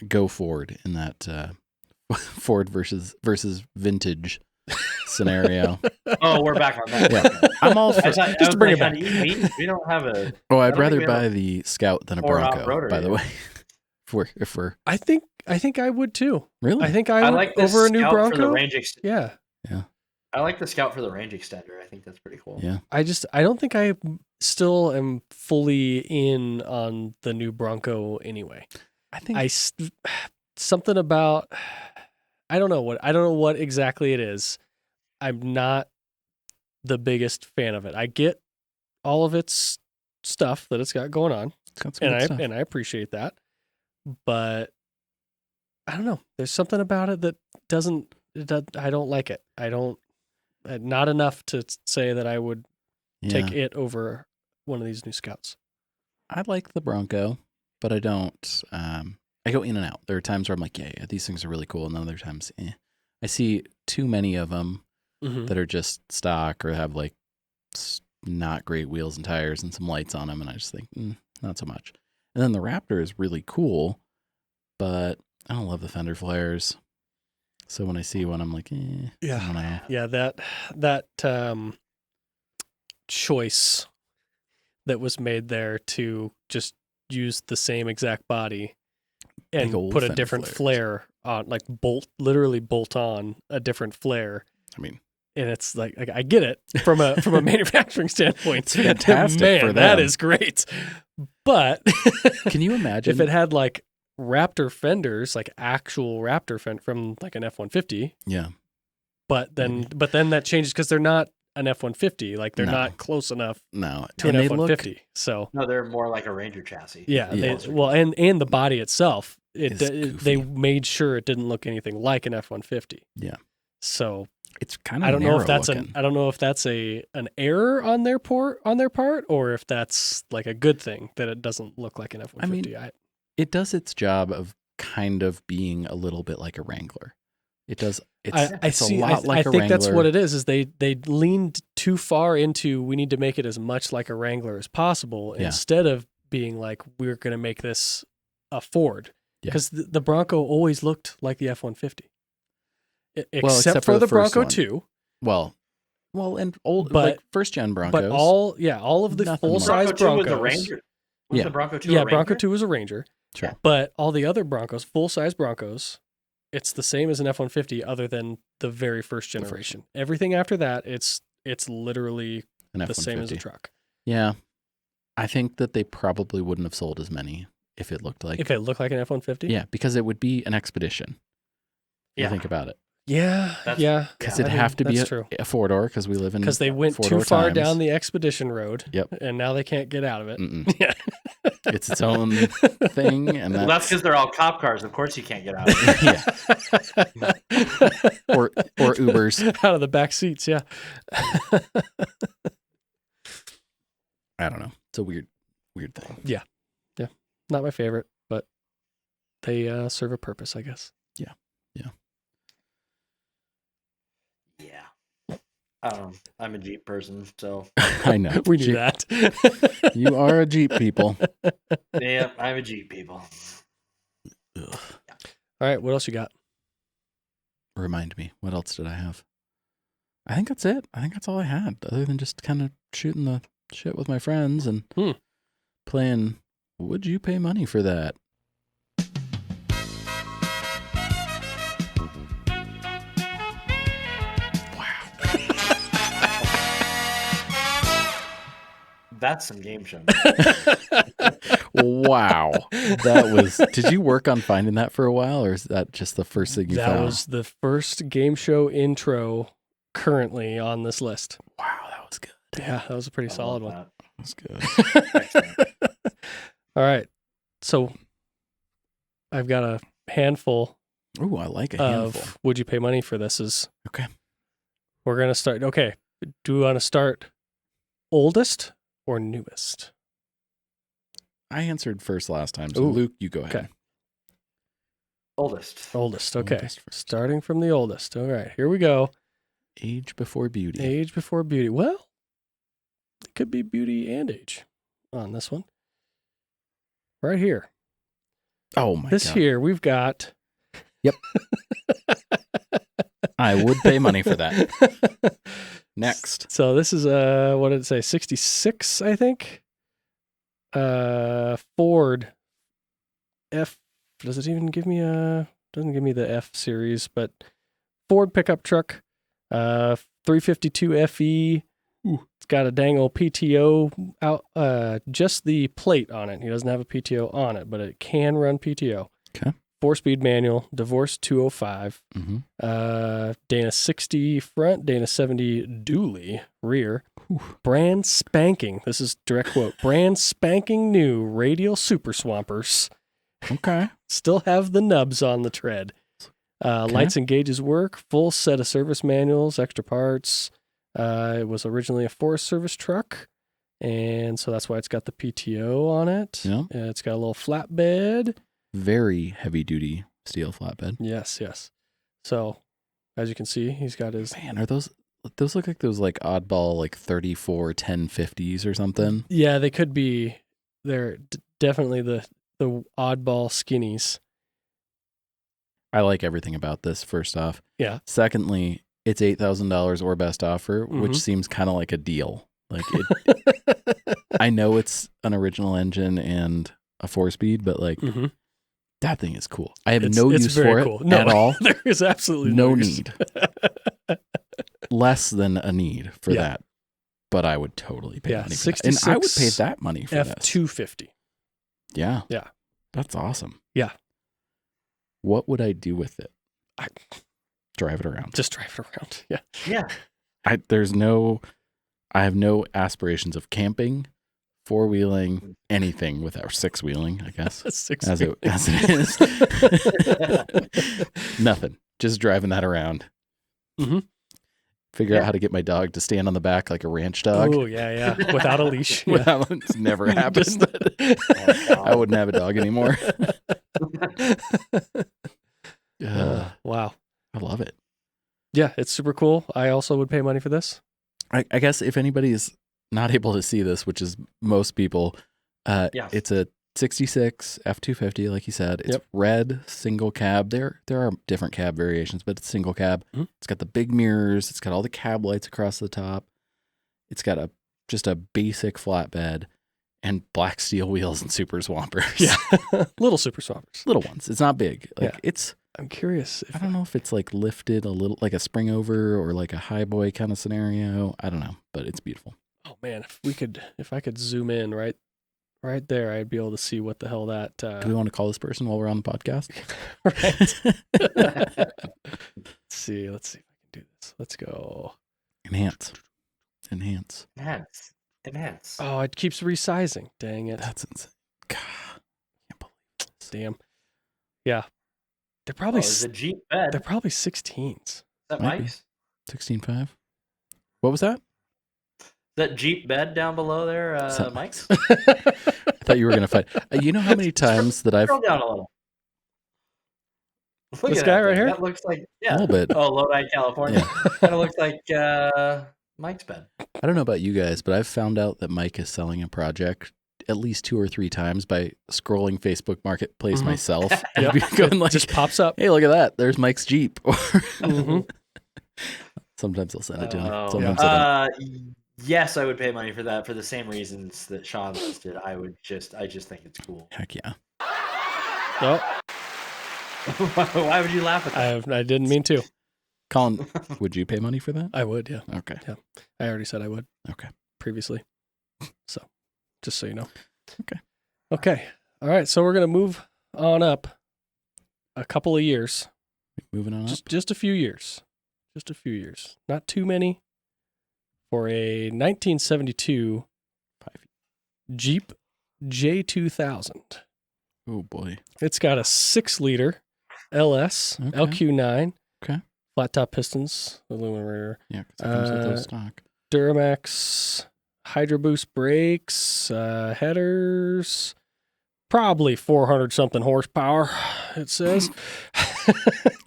Go Ford in that Ford versus vintage scenario. Oh, we're back on that. Yeah. I'm all for just to bring it back. We don't have a. Oh, I'd rather buy the Scout than a Bronco. By the way, if we're. I think I would too. Really? I think I would like over a new Bronco. For the range yeah. I like the Scout for the range extender. I think that's pretty cool. Yeah. I don't think I still am fully in on the new Bronco anyway. I think something about I don't know what exactly it is. I'm not the biggest fan of it. I get all of its stuff that it's got going on, It's got some good stuff. and I appreciate that. But I don't know. There's something about it that I don't like it. I don't. Not enough to say that I would take it over one of these new Scouts. I like the Bronco, but I don't. I go in and out. There are times where I'm like, yeah, these things are really cool, and other times, I see too many of them that are just stock or have like not great wheels and tires and some lights on them, and I just think, not so much. And then the Raptor is really cool, but I don't love the fender flares. So when I see one, I'm like, I don't know. Yeah, that choice that was made there to just use the same exact body and put a different flare on, like literally bolt on a different flare. I mean, and it's like I get it from a manufacturing standpoint. It's fantastic. Man, for them. that is great. But can you imagine if it had like Raptor fenders, like actual Raptor fender from like an F-150? Yeah. But then that changes because they're not an F-150. Like they're not close enough to an F-150. So no, they're more like a Ranger chassis. Yeah. And the body itself, they made sure it didn't look anything like an F-150. Yeah. So it's kind of I don't know if that's an error on their part, or if that's like a good thing that it doesn't look like an F-150. I mean, it does its job of kind of being a little bit like a Wrangler. It does. It's a lot like a Wrangler. I think that's what it is they leaned too far into, we need to make it as much like a Wrangler as possible instead of being like, we're going to make this a Ford. Because the Bronco always looked like the F-150. Except for the Bronco 2. Well, and old, like first-gen Broncos. But all of the full-size Broncos. Was a Ranger. Was the Bronco 2 a Ranger? Bronco 2 was a Ranger. Sure. But all the other Broncos, full-size Broncos, it's the same as an F-150 other than the very first generation. Everything after that, it's literally the same as a truck. Yeah. I think that they probably wouldn't have sold as many if it looked like... If it looked like an F-150? Yeah, because it would be an Expedition. You think about it. Yeah. Because it'd have to be a four-door because we live in because they went too far down the Expedition road. Yep. And now they can't get out of it. Yeah. It's its own thing. And that's because they're all cop cars. Of course you can't get out of it. Yeah. or Ubers. Out of the back seats, yeah. I don't know. It's a weird thing. Yeah. Not my favorite, but they serve a purpose, I guess. Yeah. I'm a Jeep person, so I know. We knew that. You are a Jeep people. Yeah, I'm a Jeep people. Ugh. All right, what else you got? Remind me, what else did I have? I think that's it. I think that's all I had, other than just kind of shooting the shit with my friends and playing Would You Pay Money for That? That's some game show. Wow. That was... Did you work on finding that for a while, or is that just the first thing you found? That was the first game show intro currently on this list. Wow, that was good. Yeah, that was a pretty solid one. That was good. All right. So I've got a handful. Ooh, I like a handful. Would you pay money for this? Okay. We're going to start. Okay. Do we want to start oldest or newest? I answered first last time, so Luke, you go ahead. Okay. Oldest. Okay. Oldest starting from the oldest. All right, here we go. Age before beauty. Age before beauty. Well, it could be beauty and age on this one. Right here. Oh, my God. This here, we've got... Yep. I would pay money for that. Next. So this is what did it say? 66, I think. Ford F. Does it even give me doesn't give me the F series, but Ford pickup truck. 352 FE. Ooh. It's got a dang old PTO out. Just the plate on it. He doesn't have a PTO on it, but it can run PTO. Okay. 4-speed manual, divorce 205, Dana 60 front, Dana 70 dually rear, brand spanking. This is direct quote. Brand spanking new radial super swampers. Okay. Still have the nubs on the tread. Lights and gauges work. Full set of service manuals, extra parts. It was originally a Forest Service truck, and so that's why it's got the PTO on it. Yeah. It's got a little flatbed. Very heavy duty steel flatbed. Yes. So, as you can see, he's got his. Man, are those look like those like oddball like 34 1050s or something? Yeah, they could be. They're definitely the oddball skinnies. I like everything about this, first off. Yeah. Secondly, it's $8,000 or best offer, which seems kind of like a deal. Like it, I know it's an original engine and a 4-speed, but like that thing is cool. I have no use for it at all. There is absolutely no use. need. Less than a need for that. But I would totally pay money for that. And I would pay that money for F250. Yeah. Yeah. That's awesome. Yeah. What would I do with it? Drive it around. Just drive it around. Yeah. Yeah. I have no aspirations of camping, 4-wheeling, anything without 6-wheeling, I guess. As it is. Nothing. Just driving that around. Figure out how to get my dog to stand on the back like a ranch dog. Oh, yeah. Without a leash. It's never happened. I wouldn't have a dog anymore. Wow. I love it. Yeah, it's super cool. I also would pay money for this. I guess if anybody is not able to see this, which is most people, it's a 66 F250, like you said. It's red, single cab. There are different cab variations, but it's single cab. It's got the big mirrors. It's got all the cab lights across the top. It's got just a basic flatbed and black steel wheels and super swampers. Yeah, little super swampers. Little ones. It's not big. I'm curious. I don't know if it's like lifted a little, like a spring over or like a high boy kind of scenario. I don't know, but it's beautiful. Oh man, if I could zoom in right there, I'd be able to see what the hell that. Do we want to call this person while we're on the podcast? Right. Let's see if I can do this. Let's go. Enhance. Oh, it keeps resizing. Dang it. That's insane. God, I can't believe this. Damn. Yeah. They're probably the Jeep bed. They're probably 16s. Is that Mike's? 16.5. What was that? That Jeep bed down below there, Mike's? I thought you were gonna fight. You know how many times that I've scroll down a little. Look this at guy that right thing. here? That looks like a little bit. Oh, Lodi, California. Kind of looks like Mike's bed. I don't know about you guys, but I've found out that Mike is selling a project at least 2 or 3 times by scrolling Facebook Marketplace myself. And going like, just pops up. Hey, look at that. There's Mike's Jeep. Sometimes he'll send it to me. Sometimes I don't. Yes, I would pay money for that for the same reasons that Sean listed. I just think it's cool. Heck yeah. Oh. Why would you laugh at that? I didn't mean to. Colin, would you pay money for that? I would, yeah. Okay. Yeah. I already said I would. Okay. Previously. So, just so you know. Okay. Okay. All right. So we're going to move on up a couple of years. Moving on up? Just a few years. Just a few years. Not too many. For a 1972 Jeep J2000. Oh, boy. It's got a 6-liter LS LQ9. Okay. Flat top pistons, aluminum rear. Yeah, because it comes with those stock. Duramax Hydro Boost brakes, headers, probably 400-something horsepower, it says.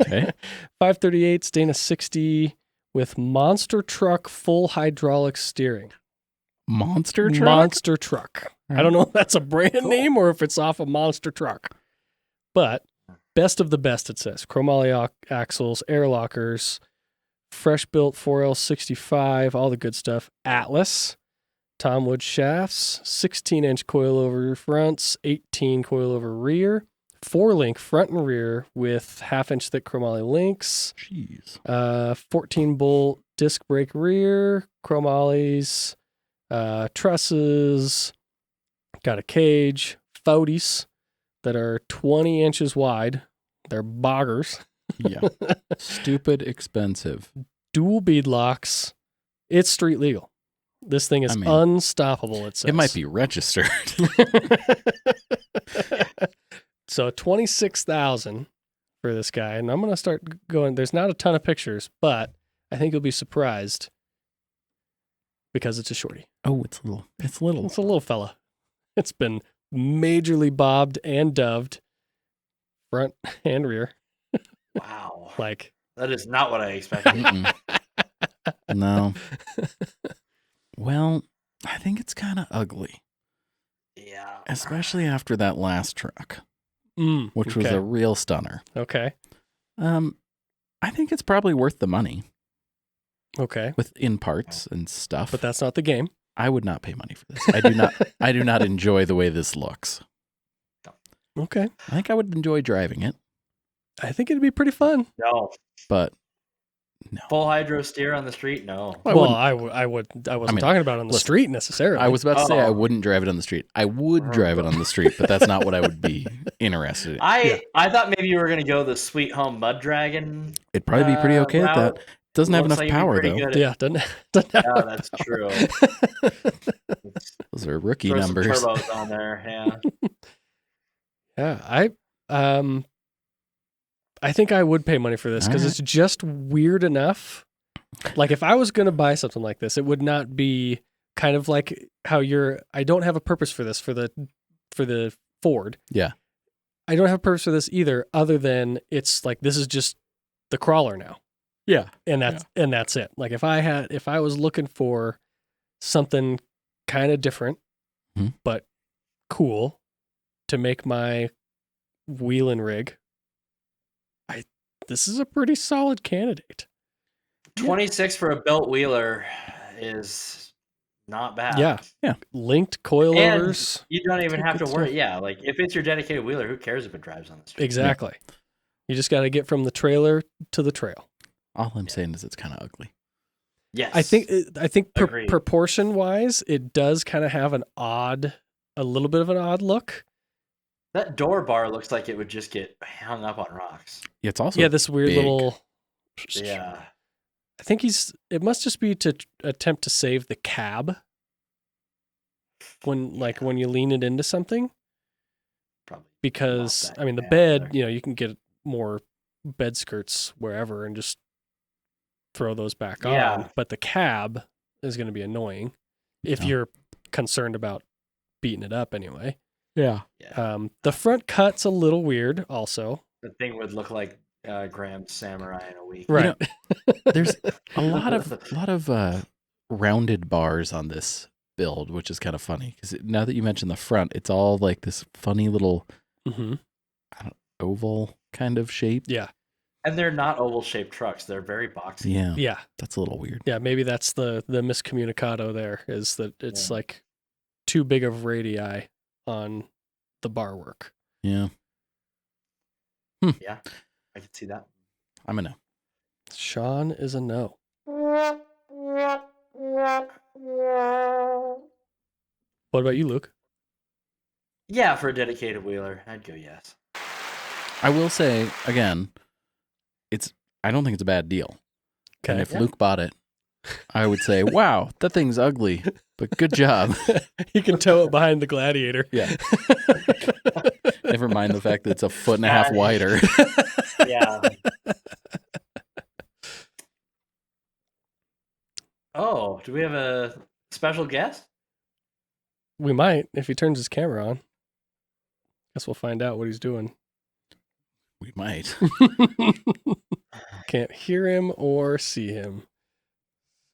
Okay. 538 Dana 60 with monster truck full hydraulic steering. Monster truck? Monster truck. Right. I don't know if that's a brand name or if it's off a monster truck. But best of the best, it says. Chromoly axles, air lockers, fresh built 4L65, all the good stuff. Atlas, Tom Wood shafts, 16-inch coilover fronts, 18 coilover rear, 4-link front and rear with half-inch thick chromoly links. Jeez. 14-bolt disc brake rear, chromolys, trusses, got a cage, 40s that are 20 inches wide They're boggers. Yeah. Stupid expensive. Dual bead locks. It's street legal. This thing is I mean, unstoppable, it says. It might be registered. So 26,000 for this guy. And I'm going to start going. There's not a ton of pictures, but I think you'll be surprised because it's a shorty. Oh, it's little. It's little. It's a little fella. It's been majorly bobbed and doved, front and rear. Wow. Like, That is not what I expected. Mm-mm. No. Well, I think it's kind of ugly, Yeah. especially after that last truck, which was okay. a real stunner. Okay. I think it's probably worth the money Okay. with in parts and stuff. But that's not the game. I would not pay money for this. I do not. I do not enjoy the way this looks. Okay. I think I would enjoy driving it, I think it'd be pretty fun. No. but no. Full hydro steer on the street? No. I Well, wouldn't- I wasn't mean, talking about it on the listen, street necessarily. I was about to say I Oh. wouldn't drive it on the street. I would drive it on the street, but that's not what I would be interested in. I thought maybe you were going to go the Sweet Home Mud Dragon. It'd probably be pretty okay at that. route. Doesn't have Looks enough like you'd be power pretty though. good at- Yeah, doesn't have Yeah, that's true. Those are rookie Throw numbers. some turbos on there. Yeah. Yeah, I think I would pay money for this because Alright. it's just weird enough. Like if I was going to buy something like this, it would not be kind of like how I don't have a purpose for this for the Ford. Yeah. I don't have a purpose for this either, other than it's like this is just the crawler now. Yeah. And that's it. Like if I was looking for something kind of different, Mhm. but cool to make my wheeling rig, this is a pretty solid candidate. 26 for a belt wheeler is not bad. Yeah. Linked coilovers. And you don't even Good have to stuff. worry. Yeah, like if it's your dedicated wheeler, who cares if it drives on the street? Exactly. You just got to get from the trailer to the trail. All I'm saying is it's kind of ugly. Yes. I think Agreed. proportion wise, it does kind of have a little bit of an odd look. that door bar looks like it would just get hung up on rocks. Yeah, it's also Yeah, this weird big. little. Yeah. I think it must just be to attempt to save the cab when you lean it into something, Probably. because Lost that I mean the cab bed, there. you can get more bed skirts wherever and just throw those back Yeah. on, but the cab is going to be annoying if Yeah. you're concerned about beating it up anyway. Yeah. Yeah. The front cut's a little weird also. The thing would look like Graham's Samurai in a week. Right. There's a lot of rounded bars on this build, which is kind of funny because now that you mention the front, it's all like this funny little Mm-hmm. oval kind of shape. Yeah. And they're not oval shaped trucks. They're very boxy. Yeah, Yeah. that's a little weird. Yeah. Maybe that's the miscommunicado there, is that it's Yeah. like too big of radii on the bar work. Yeah, Yeah. I can see that. I'm a no. Sean is a no. What about you, Luke? Yeah, for a dedicated wheeler, I'd go yes. I will say again, I don't think it's a bad deal. And if Yeah. Luke bought it, I would say, "Wow, that thing's ugly, but good job." He can tow it behind the Gladiator. Yeah. Never mind the fact that it's a foot and a half wider. Yeah. Oh, do we have a special guest? We might, if he turns his camera on. Guess we'll find out what he's doing. We might. Can't hear him or see him.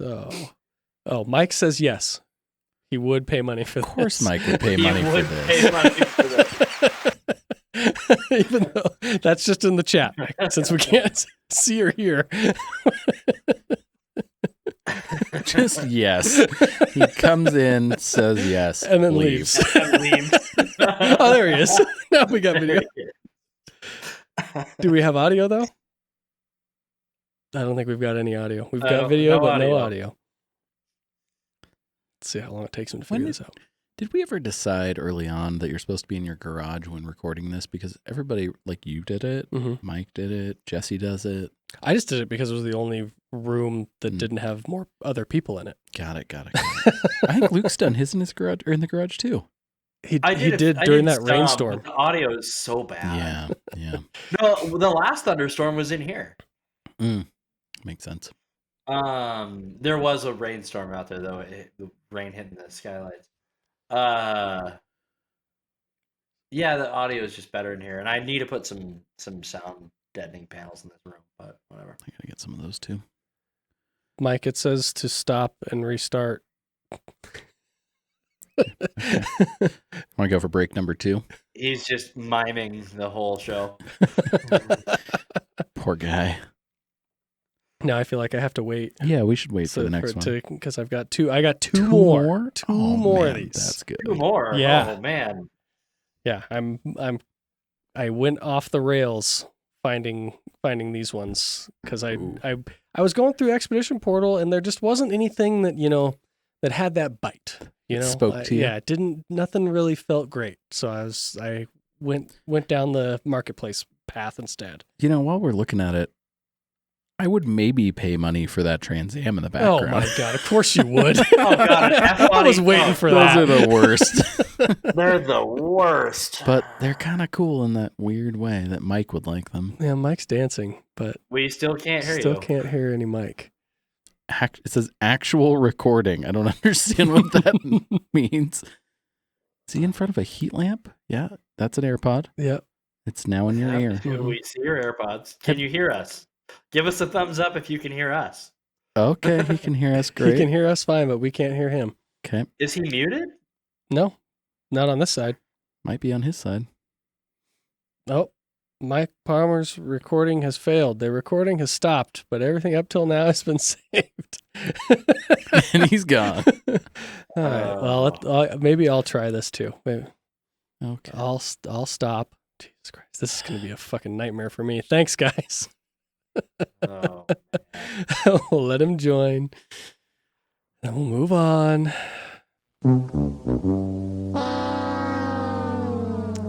So, Mike says yes. He would pay money for this. Of course, Mike would pay He money for would this. pay money for this. Even though that's just in the chat, since we can't see or hear. Just yes. He comes in, says yes, And then leaves. Oh, there he is. Now we got video. Do we have audio though? I don't think we've got any audio. We've got video, no but no audio. audio. Let's see how long it takes him to When figure did- this out. Did we ever decide early on that you're supposed to be in your garage when recording this? Because everybody, like you did it, Mike did it, Jesse does it. I just did it because it was the only room that didn't have more other people in it. Got it. I think Luke's done his in his garage or in the garage too. He did during that rainstorm. The audio is so bad. Yeah. No, the last thunderstorm was in here. Makes sense. There was a rainstorm out there though. The rain hitting the skylights. Yeah, the audio is just better in here, and I need to put some sound deadening panels in this room, but whatever. I gotta get some of those too. Mike, it says to stop and restart. Want to go for break number 2? He's just miming the whole show. Poor guy. Now I feel like I have to wait. Yeah, we should wait for the next one. Because I've got two. I got two more. Two more of these. That's good. 2 more. Yeah. Oh man. Yeah, I went off the rails finding these ones because I was going through Expedition Portal and there just wasn't anything that that had that bite. Spoke to you. Yeah, nothing really felt great. So I went down the marketplace path instead. While we're looking at it, I would maybe pay money for that Trans Am in the background. Oh my god! Of course you would. Oh god! I was waiting for that. Those are the worst. They're the worst. But they're kind of cool in that weird way that Mike would like them. Yeah, Mike's dancing, but we still can't hear you. Still can't hear any Mike. It says actual recording. I don't understand what that means. Is he in front of a heat lamp? Yeah, that's an AirPod. Yep. It's now in your ear. We see your AirPods. Can you hear us? Give us a thumbs up if you can hear us. Okay, he can hear us great. He can hear us fine, but we can't hear him. Okay. Is he muted? No, not on this side. Might be on his side. Oh, Mike Palmer's recording has failed. The recording has stopped, but everything up till now has been saved. And he's gone. All right. Well, maybe I'll try this too. Maybe. Okay. I'll stop. Jesus Christ, this is going to be a fucking nightmare for me. Thanks, guys. Oh, We'll let him join. Then we'll move on.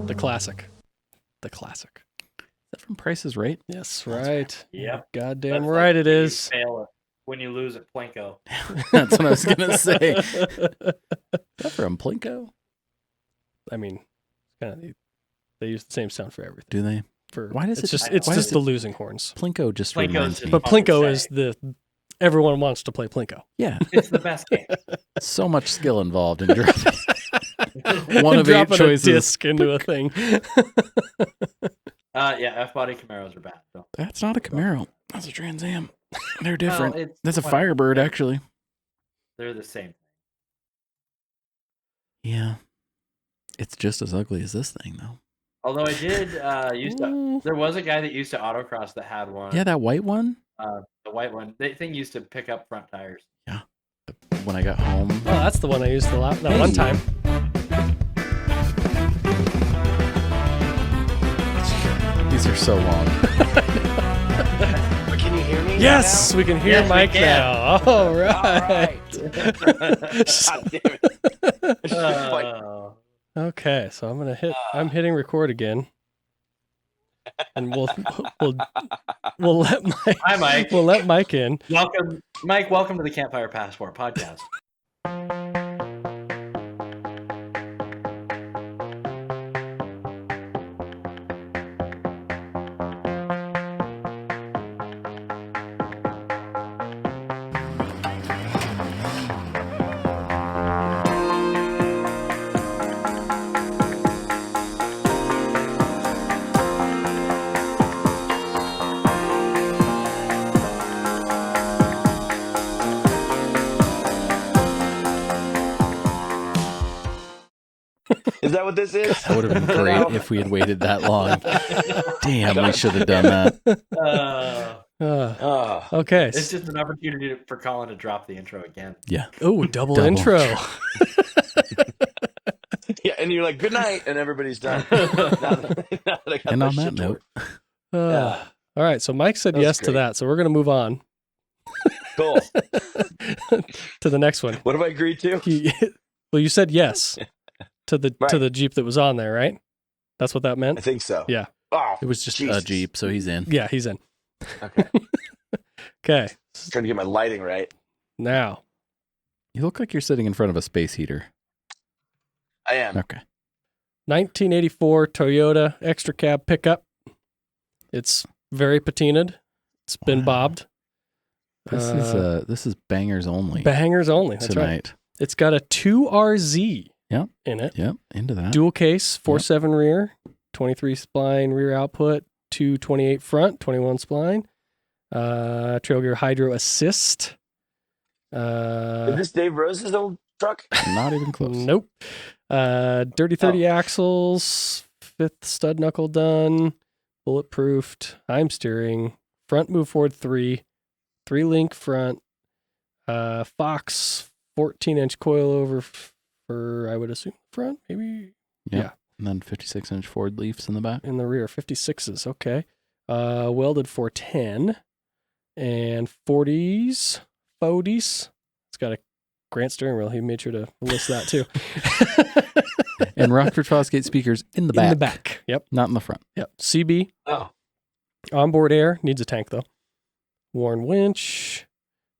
The classic. Is that from Price is Right? Yes, right. Yep. Goddamn That's right like it is. when you lose at Plinko. That's what I was going to say. Is that from Plinko? I mean, they use the same sound for everything. Do they? Why does it's just the losing horns. Plinko just reminds me. But Plinko is everyone wants to play Plinko. Yeah. It's the best game. So much skill involved in dropping one of 8 choices. A disc into a thing. Yeah, F-body Camaros are bad. So. That's not a Camaro. That's a Trans Am. They're different. Well, that's a Firebird, actually. They're the same. Yeah. It's just as ugly as this thing, though. Although I did there was a guy that used to autocross that had one. Yeah, that white one? The white one. That thing used to pick up front tires. Yeah. When I got home. Oh, that's the one I used one time. These are so long. But can you hear me? Yes, now? we can hear Mike now. All right. God damn it. Okay, so I'm hitting record again. And we'll let Mike. Hi, Mike. We'll let Mike in. Welcome, Mike. Welcome to the Campfire Passport podcast. Is that what this is? That would have been great if we had waited that long. Damn, we should have done that. Okay. It's just an opportunity for Colin to drop the intro again. Yeah. Oh, double intro. Yeah, and you're like, good night, and everybody's done. And on that note. All right, so Mike said yes to that, so we're going to move on. Cool. To the next one. What have I agreed to? Well, you said yes to the Right. to the Jeep that was on there, right? That's what that I meant? think so. Yeah. Oh, It was just Jesus. a Jeep, so he's in. Yeah, he's in. Okay. Okay. Trying to get my lighting right. Now, You look like you're sitting in front of a space heater. I am. Okay. 1984 Toyota extra cab pickup. It's very patinaed. It's been Wow. bobbed. This is bangers only Bangers only. That's right. tonight. It's got a 2RZ Yep. in it. Yep, into that. Dual case, 4.7 rear, 23 spline rear output, 228 front, 21 spline. Trail gear hydro assist. Is this Dave Rose's old truck? Not even close. Nope. Dirty 30 axles, fifth stud knuckle done, bulletproofed, I'm steering, front move forward 3 link front, Fox 14-inch coilover for, I would assume, front, maybe Yep. Yeah. And then 56-inch Ford Leafs in the back. in the rear, 56s, okay. Welded 410 and 40s. It's got a Grant steering wheel. He made sure to list that too. And Rockford Fosgate speakers in the back. In the back. Yep. Not in the front. Yep. CB. Oh. Onboard air. Needs a tank though. Worn winch.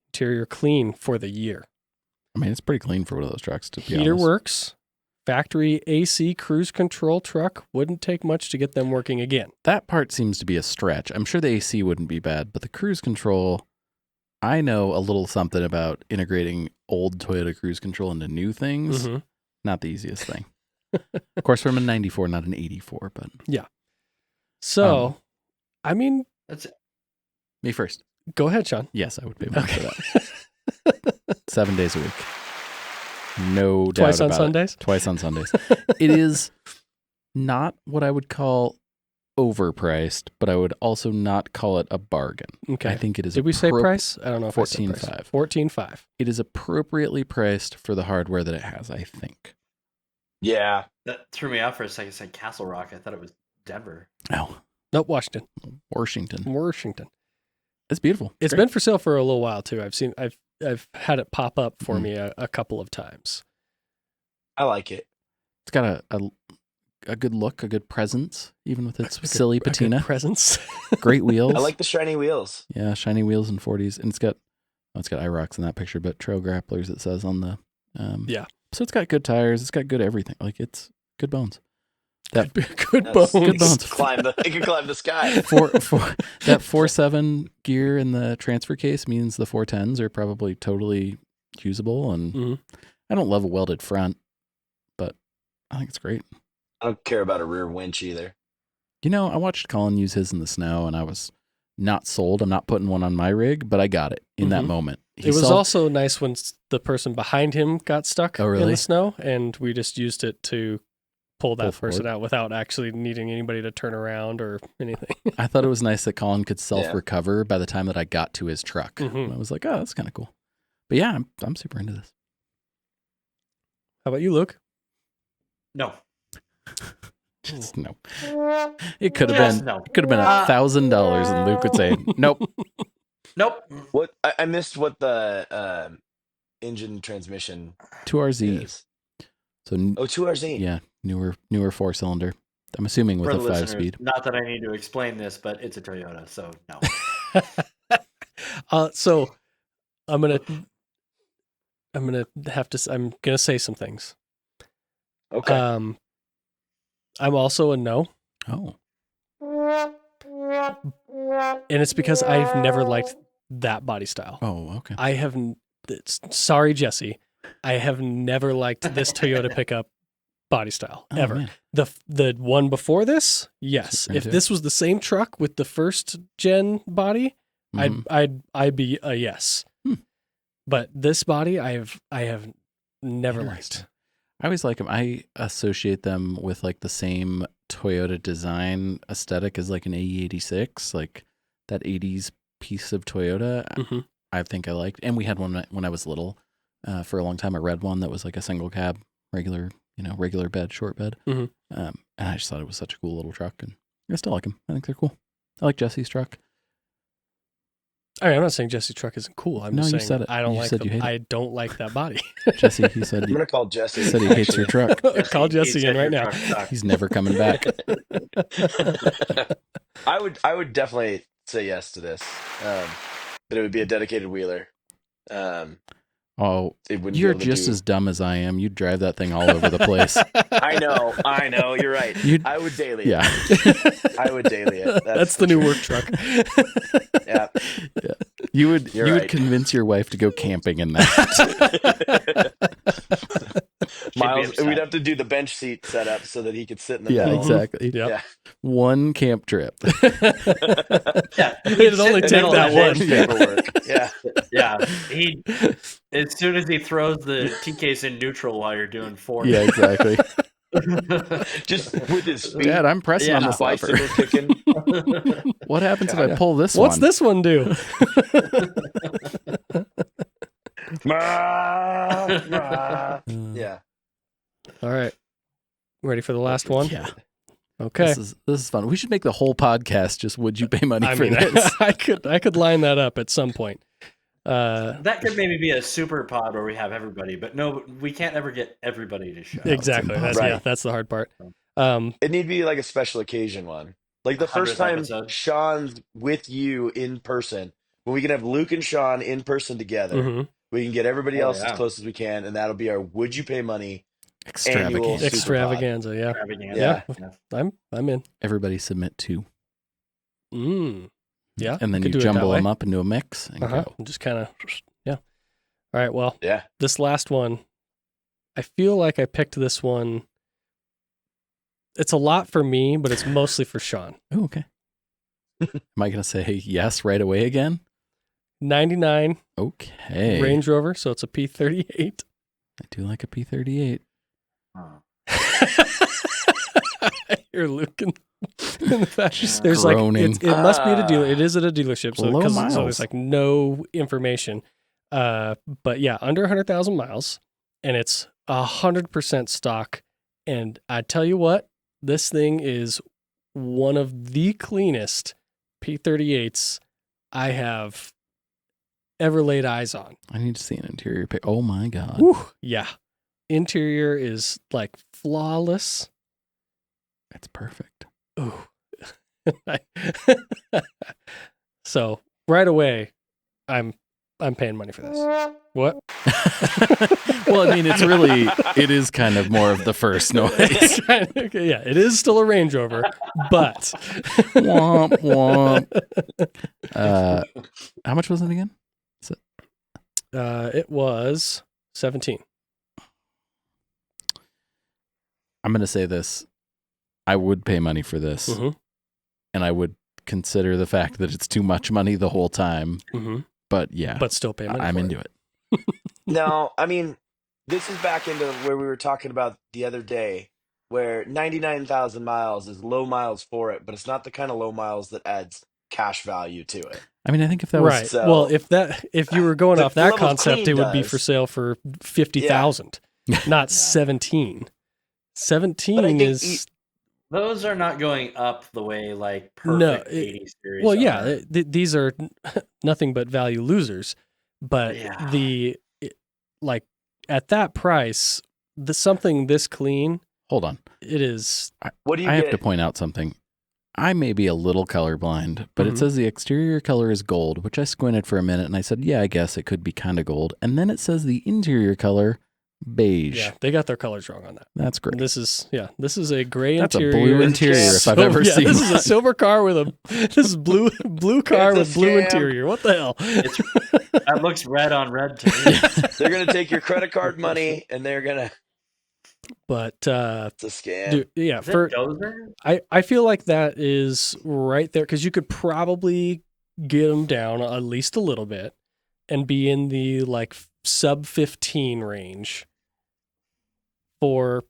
Interior clean for the year. I mean, it's pretty clean for one of those trucks, to be Heater honest. works. Factory AC cruise control truck. Wouldn't take much to get them working again. That part seems to be a stretch. I'm sure the AC wouldn't be bad, but the cruise control, I know a little something about integrating old Toyota cruise control into new things. Mhm. Not the easiest thing. Of course, from a 94, not an 84, but So, I mean, That's me first. go ahead, Sean. Yes, I would pay money for Okay. that. 7 days a week. No doubt Twice on about Sundays? it. Twice on Sundays. It is not what I would call overpriced, but I would also not call it a bargain. Okay. I think it is. Did we say appro- price? I don't know if I said price. 14.5. 14.5. It is appropriately priced for the hardware that it has, I think. Yeah. that threw me off for a second. It said Castle Rock. I thought it was Denver. Oh, Nope, Washington. Washington. It's beautiful. It's Great. been for sale for a little while too. I've had it pop up for me a couple of times. I like it. It's got a good look, a good presence, even with its A good- silly a good patina. presence. Great wheels. I like the shiny wheels. Yeah, shiny wheels and 40s, and it's got IROCs in that picture, but trail grapplers it says on the Yeah. So it's got good tires, it's got good everything. Like it's good bones. That Good That's- bones. Good bones. It can climb the sky. four that 4.7 gear in the transfer case means the 410s are probably totally usable, and Mhm. I don't love a welded front, but I think it's great. I don't care about a rear winch either. You know, I watched Colin use his in the snow, and I was not sold. I'm not putting one on my rig, but I got it in that Mhm. moment. It was also nice when the person behind him got stuck Oh, in really? the snow, and we just used it to pull that Pull person forward. out without actually needing anybody to turn around or anything. I thought it was nice that Colin could self-recover by the time that I got to his truck. Mhm. And I was like, oh, that's kind of cool. But yeah, I'm super into this. How about you, Luke? No. Just no. It could have Just been no. could have been $1,000, and Luke would say, nope. Nope. What I missed what the engine transmission 2RZ. is. So 2RZ. yeah, newer 4-cylinder. I'm assuming with For a the 5-speed. Not that I need to explain this, but it's a Toyota, so no. So I'm gonna say some things. Okay. I'm also a no, Oh, and it's because I've never liked that body style. okay. I have. Sorry, Jesse. I have never liked this Toyota pickup body style Oh, ever. man. The one before this, yes. Super If into this was the same truck with the first gen body, Mhm. I'd be a yes. Hmm. But this body, I have never Interesting. liked. I always like them. I associate them with like the same Toyota design aesthetic as like an AE86, like that 80s piece of Toyota. Mhm. I think I liked, and we had one when I was little for a long time, a red one that was like a single cab, regular bed, short bed. Mhm. And I just thought it was such a cool little truck, and I still like them. I think they're cool. I like Jesse's truck. I mean, I'm not saying Jesse's truck isn't cool. I'm No, just you saying said it. I don't You like said you hate it. I don't like that body. Jesse, he said I'm gonna call Jesse. said he hates your truck. Call Jesse He in said right your now. truck sucks. He's never coming back. I would definitely say yes to this. But it would be a dedicated wheeler. Oh, It wouldn't be you're able to just do. as dumb as I am. You'd drive that thing all over the place. I know. You're right. You'd- I would daily. Yeah. I would daily it. That's the new work truck. Yeah. You would You're you would right. convince your wife to go camping in that. Miles, upset. we'd have to do the bench seat setup so that he could sit in the Yeah, middle. exactly. Yep. Yeah. One camp trip. Yeah, It'd only Sit take in the that middle one. of the Paperwork. Yeah. Yeah, he as soon as he throws the T case in neutral while you're doing 40. Yeah, exactly. Just with his feet. Dad, I'm pressing on Yeah. this lever. Bicycle kicking. What happens if I Yeah. pull this What's one? this one do? Yeah. All right. Ready for the last one? Yeah. Okay. This is fun. We should make the whole podcast just would you pay money I for mean, this? I could line that up at some point. That could maybe be a super pod where we have everybody, but no, we can't ever get everybody to show. Exactly. That's impossible. that's the hard part. It need to be like a special occasion one. Like the first 100th time episode. Sean's with you in person, when we can have Luke and Sean in person together, Mhm. we can get everybody Oh, else yeah. as close as we can, and that'll be our Would You Pay Money annual Extravagant. super pod. Extravaganza, yeah. Extravaganza. Yeah. I'm in. Everybody submit two. Yeah. And then could you do it that jumble way. them up into a mix and Uh-huh. go. Just kind of, yeah. All right. Well, Yeah. this last one, I feel like I picked this one. It's a lot for me, but it's mostly for Sean. Oh, okay. Am I going to say yes right away again? 99 Okay. Range Rover, so it's a P38. I do like a P38. You're Luke in the fashion. Yeah. There's Groaning. like it must be at a dealer. It is at a dealership, so Low so miles. there's like no information. But yeah, under 100,000 miles, and it's 100% stock. And I tell you what, this thing is one of the cleanest P38s I have ever laid eyes on. I need to see an interior pic. Oh my God. Whew, yeah, interior is like flawless. That's perfect. Ooh. So right away, I'm paying money for this. What? Well, I mean, it is kind of more of the first noise. Okay, yeah, it is still a Range Rover, but Womp womp. How much was it again? it was 17. I'm going to say this. I would pay money for this, Mhm. and I would consider the fact that it's too much money the whole time. Mm-hmm. But yeah, But still pay money. I'm for into it. it. No, I mean, this is back into where we were talking about the other day, where 99,000 miles is low miles for it, but it's not the kind of low miles that adds cash value to it. I mean, I think if that Right. was So- Well, if you were going The off that level of concept, clean it would be does. for sale for 50,000, not 17. 17 think is Those are not going up the way like No, perfect 80 series. well, are. yeah. These are nothing but value losers, but Yeah. like at that price, something this clean, hold on, it is. What do you I get? have to point out something. I may be a little colorblind, but Mhm. it says the exterior color is gold, which I squinted for a minute and I said, yeah, I guess it could be kind of gold. And then it says the interior color beige. Yeah, they got their colors wrong on that. That's great. This is a gray That's a interior. blue interior if I've ever yeah, seen This is a one. silver car with a this is blue car It's a with blue scam. interior. What the hell? That looks red on red to me. They're going to take your credit card money and they're going to. But It's a scam. dude, yeah, Is it for Dozer? I feel like that is right there because you could probably get them down at least a little bit and be in the like sub 15 range. For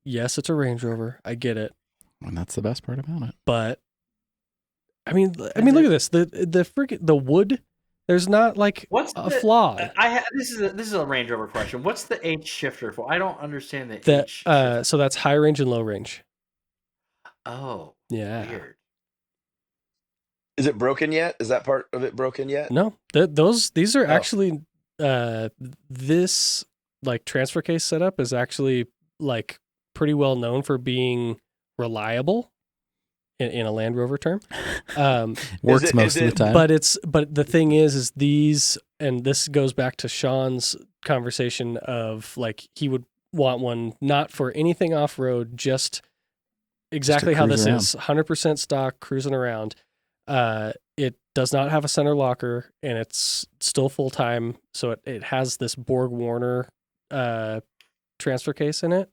yes, it's a Range Rover. I get it, And that's the best part about it. but I mean, look at this. The wood. There's not like What's a the, flaw. this is a Range Rover question. What's the H shifter for? I don't understand the That H. Shifter. so that's high range and low range. Oh, Yeah. weird. Is it broken yet? Is that part of it broken yet? No, these are Oh. actually this like transfer case setup is actually like pretty well known for being reliable in a Land Rover term. Works it- most is of it- the time. But the thing is these, and this goes back to Sean's conversation of like he would want one not for anything off road, just exactly how cruise this is 100% stock cruising around. It does not have a center locker and it's still full time. So it has this Borg Warner transfer case in it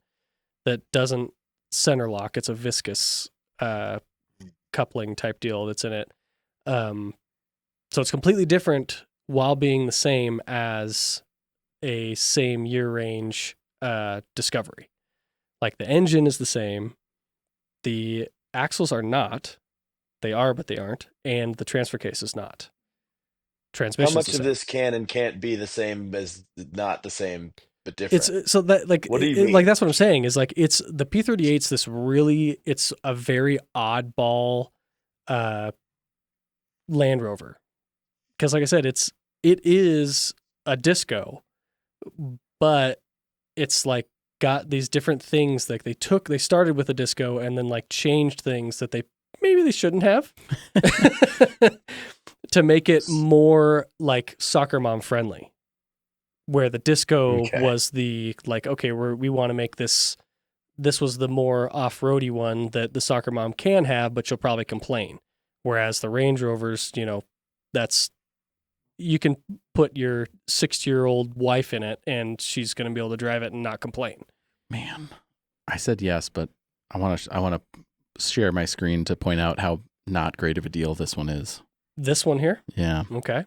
that doesn't center lock. It's a viscous coupling type deal that's in it. So it's completely different while being the same as a same year range Discovery. Like the engine is the same. The axles are not. They are, but they aren't. And the transfer case is not. How Transmission. much of this can and can't be the same as not the same, but different? It's so that like What do you like mean? that's what I'm saying is like it's the P38's this really it's a very oddball Land Rover. Because like I said, it is a disco, but it's like got these different things like they started with a disco and then like changed things that maybe they shouldn't have to make it more like soccer mom friendly, where the disco Okay. was the like, okay, we want to make this was the more off-roady one that the soccer mom can have, but she'll probably complain. Whereas the Range Rovers, you can put your 60-year-old wife in it and she's going to be able to drive it and not complain. Man, I said yes, but I want to share my screen to point out how not great of a deal this one is. This one here? Yeah, Okay.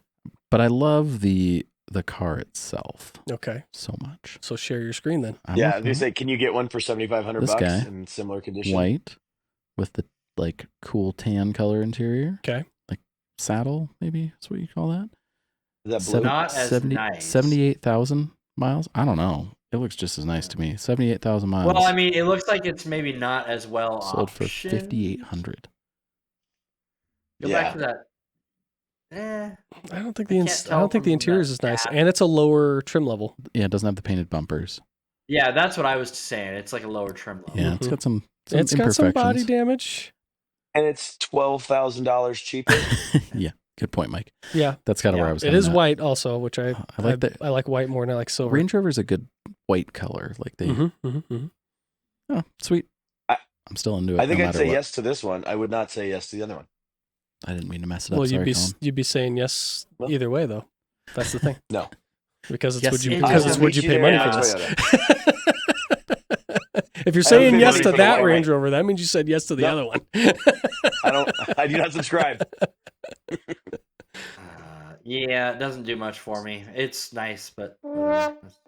but I love the car itself Okay. so much. So share your screen then. I'm Yeah, working I was gonna on say, can you get one for $7,500 This guy, in similar condition? white with the like cool tan color interior. Okay. Like saddle, maybe that's what you call that. Is that blue? Not as nice. 78,000 miles. I don't know. It looks just as nice to me. 78,000 miles. Well, I mean, it looks like it's maybe not as well sold for optioned. 5,800. Go Yeah. back to that. I don't think I the can't I tell don't think the from interiors that is nice, dash. and it's a lower trim level. Yeah, it doesn't have the painted bumpers. Yeah, that's what I was saying. It's like a lower trim level. Yeah, it's Mhm. got some It's got some body imperfections. damage. And it's $12,000 cheaper. Yeah, good point, Mike. Yeah, That's kind of where Yeah. I was it coming is at. white also, which I like that. I like white more than I like silver. Range Rover's a good white color. Like they, oh, sweet. I- I'm still into it. I think no I'd matter say what. yes to this one. I would not say yes to the other one. I didn't mean to mess it up. Well, Sorry, Colin. you'd be saying yes Well- either way though. That's the thing. No. Because it's Yes, would you it because is. it's would you I'll pay meet money you for there this. If you're I saying pay yes money to for the that white Range Rover, that means you said yes to the No. other one. I do not subscribe. Yeah, it doesn't do much for me. It's nice, but whatever. It's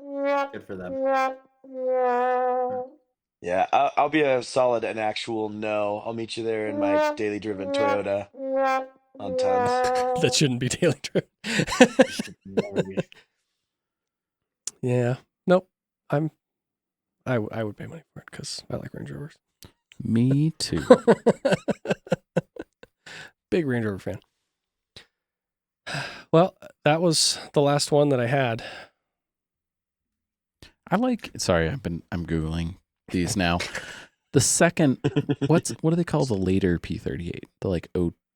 good for them. Yeah, I'll be a solid and actual no. I'll meet you there in my daily driven Toyota on tons. That shouldn't be daily driven. Yeah. Nope. I would pay money for it because I like Range Rovers. Me too. Big Range Rover fan. Well, that was the last one that I had. Sorry, I'm Googling these now. The second, what do they call the later P38? The like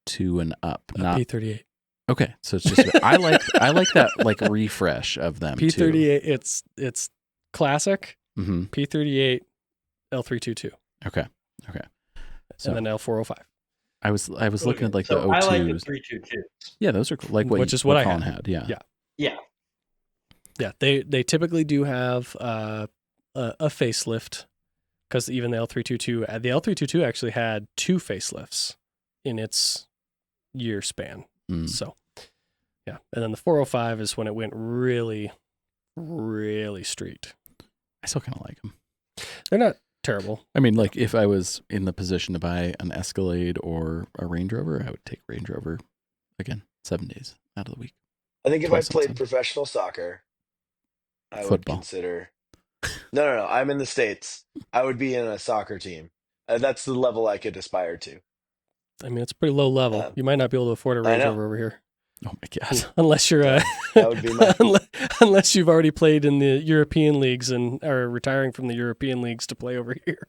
02 and up, not P38. okay. So it's just I like that like refresh of them. P38. It's classic. Mm-hmm. P38, L322, Okay. So and then L405, I was looking at like so the I like the 02s. 322s. Yeah, those are cool. Like Which is what I Colin had. had. Yeah. Yeah. Yeah. Yeah, they typically do have a facelift because even the L322 actually had 2 facelifts in its year span. Mm. So, yeah, and then the 405 is when it went really, really street. I still kind of like them. They're not terrible. I mean, like if I was in the position to buy an Escalade or a Range Rover, I would take Range Rover again 7 days out of the week. I think if I Twice on played Sunday. professional soccer, I would Football. consider. No. I'm in the States. I would be in a soccer team. That's the level I could aspire to. I mean, it's pretty low level. You might not be able to afford a I Range know. Rover over here. Oh my god. Unless you're That would be my unless you've already played in the European leagues and are retiring from the European leagues to play over here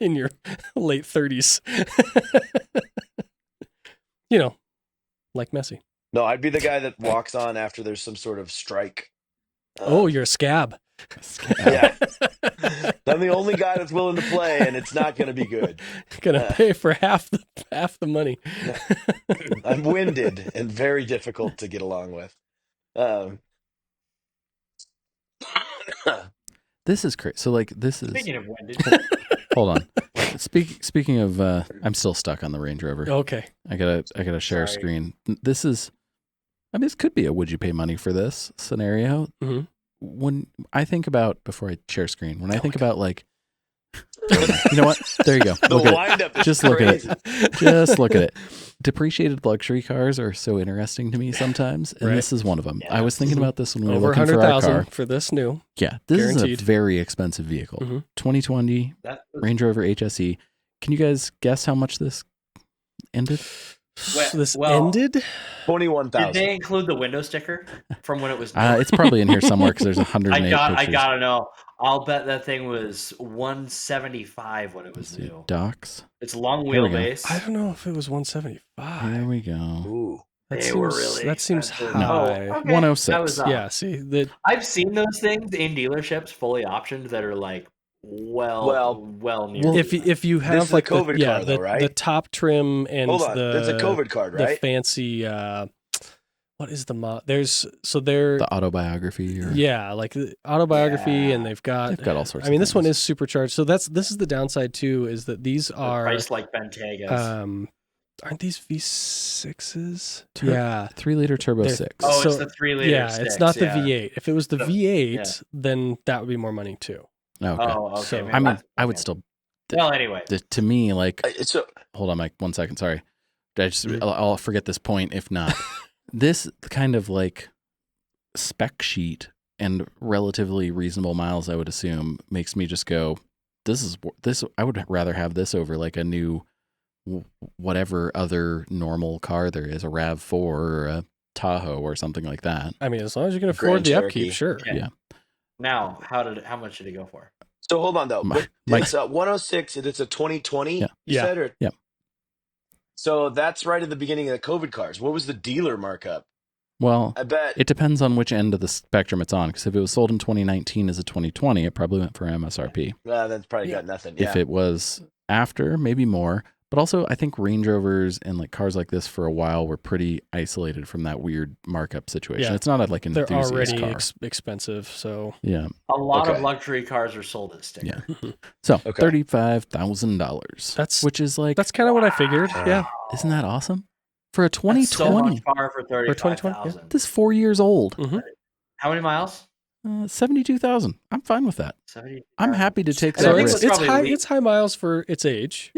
in your late 30s. You know, like Messi. No, I'd be the guy that walks on after there's some sort of strike. Oh, you're a scab. Yeah. I'm the only guy that's willing to play, and it's not going to be good. Gonna pay for half the money. I'm winded and very difficult to get along with. This is crazy. So like this is Speaking of winded, hold on. Speaking of I'm still stuck on the Range Rover. Okay. I gotta share a Sorry. screen. This is I mean this could be a would you pay money for this scenario. Mhm. When I think about before I share screen, when I think about like you know what? There you go. The Look at it. windup is Just look at crazy. it. Just look at it. Depreciated luxury cars are so interesting to me sometimes, and Right. this is one of them. Yeah. I was thinking about this when we were Over looking for our 100,000 car. for this new. Yeah, this Guaranteed. is a very expensive vehicle. Mhm. 2020 that was, Range Rover HSE. Can you guys guess how much this ended? This well, ended. did 21,000. they include the window sticker from when it was? New? It's probably in here somewhere because there's 108 I pictures. gotta know. I'll bet that thing was 175 when it was Let's see, new. docs. It's long Here we go. wheelbase. I don't know if it was Here 175. we go. Ooh. That They seems, were really that seems expensive. high. Oh, okay. 106. That was, Yeah, see, the I've seen those things in dealerships fully optioned that are like well near. Well, if you have This is a like COVID the, car, though, right? the top trim and Hold on. the That's a COVID card, the right? fancy what is the there's so they're The autobiography. Or, yeah, like the autobiography, Yeah. and they've got all sorts. I mean, of this one things. is supercharged. So this is the downside too, is that these They're are priced like Bentegas. aren't these V6s? Tur- Yeah. 3-liter turbo They're- 6. Oh, so- it's the 3-liter. Yeah, it's not the yeah. V8. If it was the So- V8, yeah. then that would be more money too. Okay. Oh, okay. So- maybe I mean, that's- I would okay. still. Well, anyway, To me, like, So hold on, Mike. 1 second. Sorry. Mhm. I'll forget this point if not. This kind of like spec sheet and relatively reasonable miles, I would assume, makes me just go, this. I would rather have this over like a new, whatever other normal car there is, a Rav4 or a Tahoe or something like that. I mean, as long as you can afford Grand the Cherokee. upkeep, sure. Okay. Yeah. now how much did he go for? So hold on though. Mi- But Mike- it's 106 and it's a 2020, Yeah. you Yeah. said? Or... Yeah. So that's right at the beginning of the COVID cars. What was the dealer markup? Well, I bet it depends on which end of the spectrum it's on. Because if it was sold in 2019 as a 2020, it probably went for MSRP. that's probably Yeah. got nothing. Yeah. If it was after, maybe more. But also, I think Range Rovers and like cars like this for a while were pretty isolated from that weird markup situation. Yeah. It's not like an They're enthusiast already car. expensive, so Yeah. A lot of Okay. luxury cars are sold as sticker. Yeah. So Okay. $35,000. That's- which is like, that's kind of what I figured. Yeah. isn't that awesome for a That's so 2020? much car for 35,000. This is 4 years old. Mhm. How many miles? 72,000. I'm fine with that. 70. I'm happy to take And that I think risk. what's It's probably high. le- It's high miles for its age.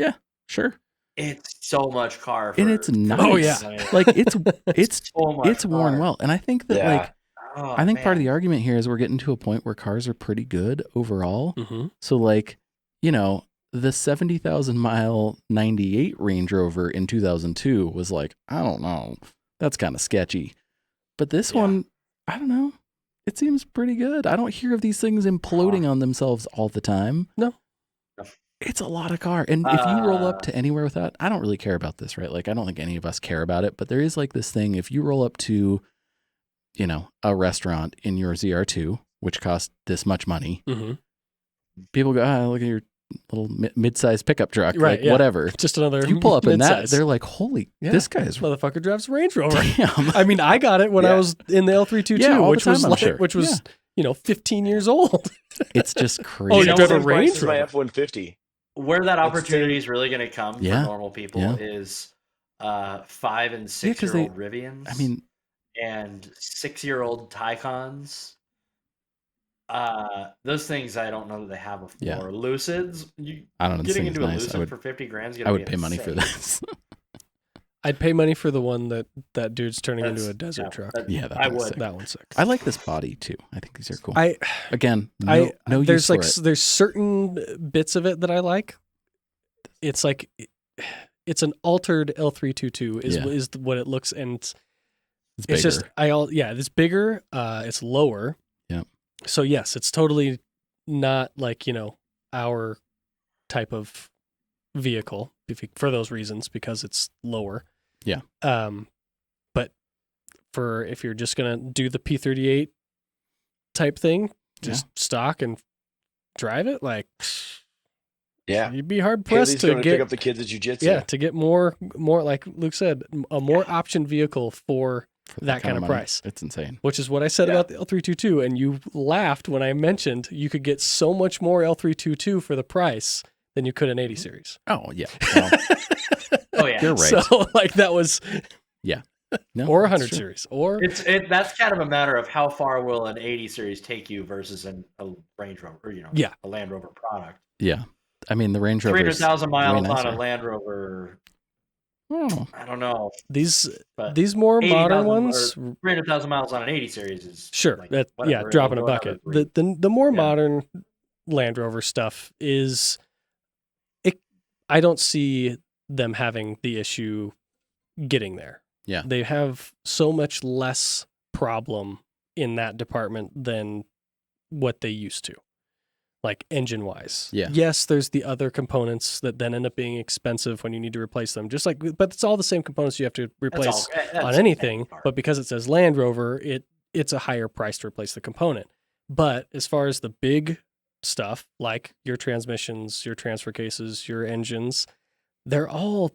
Sure. It's so much car. And for- it's for nice. Oh, yeah. Like it's so much it's worn car. well, and I think that Yeah. like Oh, I think part of man. the argument here is we're getting to a point where cars are pretty good overall. Mm-hmm. So like, the 70,000 mile 98 Range Rover in 2002 was like, I don't know, that's kind of sketchy. But this Yeah. one, I don't know. It seems pretty good. I don't hear of these things imploding on themselves all the time. No. It's a lot of car. And if you roll up to anywhere with that, I don't really care about this, right? Like, I don't think any of us care about it, but there is like this thing. If you roll up to, a restaurant in your ZR2, which costs this much money, Mm-hmm. people go, look at your little mid-sized pickup truck, Right, like yeah. whatever. Just another. You pull up in that, mid-size. they're like, holy, Yeah. this guy's Motherfucker drives a Range Rover. damn. I mean, I got it when I Yeah. was in the L322, Yeah, all the which was time, I'm like, sure. which was 15 years old. It's just crazy. Oh, You you know drive what a same price Range as my Rover? F-150. Where that It's opportunity is really going to come Yeah. for normal people Yeah. is 5 and 6 Yeah, 'cause year old Rivians. I mean, and 6-year-old Taycons. Those things I don't know that they have before. Yeah. Lucids, I don't know. This getting thing is into a nice. Lucid for 50 grand is gonna I would be pay money for insane. this. I'd pay money for the one that dude's turning into a That's- desert yeah, truck. that- Yeah, that I thing's would. sick. That one's sick. I like this body too. I think these are cool. I Again, no there's use for like it. there's certain bits of it that I like. It's like it's an altered L322 is Yeah. is what it looks, and It's it's bigger. just it's bigger, it's lower. Yeah. So yes, it's totally not like, our type of vehicle for those reasons, because it's lower. Yeah. But for if you're just gonna do the P38 type thing, just stock and drive it, like, Yeah. you'd be hard Haley's pressed to going to pick get up the kids at jiu-jitsu. yeah, to get more like Luke said, a more option vehicle for that kind of money. price. It's insane. Which is what I said Yeah. about the L322, and you laughed when I mentioned you could get so much more L322 for the price than you could an 80 series. Oh yeah. Well, Oh yeah, you're right. So like that was No, or a that's 100 true. series or that's kind of a matter of how far will an 80 series take you versus a Range Rover, or, Yeah. a Land Rover product. Yeah. I mean, the Range Rover 300,000 miles on a nicer. Land Rover. Oh, I don't know, these but more 80,000 modern or ones. 300,000 miles on an 80 series is Sure, like, that whatever, drop in a it'll go bucket. another The more Yeah. modern Land Rover stuff is I don't see them having the issue getting there. Yeah. They have so much less problem in that department than what they used to. Like engine wise. Yeah. Yes, there's the other components that then end up being expensive when you need to replace them. Just like, but it's all the same components you have to replace on anything. But because it says Land Rover, it's a higher price to replace the component. But as far as the big stuff, like your transmissions, your transfer cases, your engines, they're all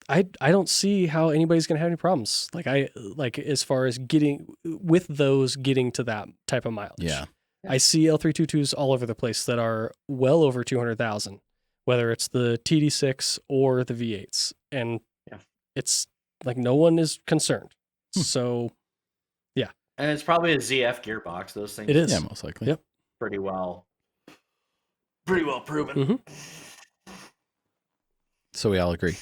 I don't see how anybody's gonna have any problems. Like as far as getting to that type of mileage. yeah. I see L322s all over the place that are well over 200,000, whether it's the TD6 or the V8s. And it's like no one is concerned. So, and it's probably a ZF gearbox. Those things it is. Yeah, most likely. Yep. pretty well proven. Mhm. So we all agree.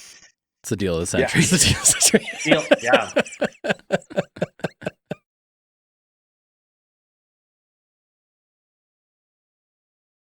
It's the deal of the Yeah. century. Yeah.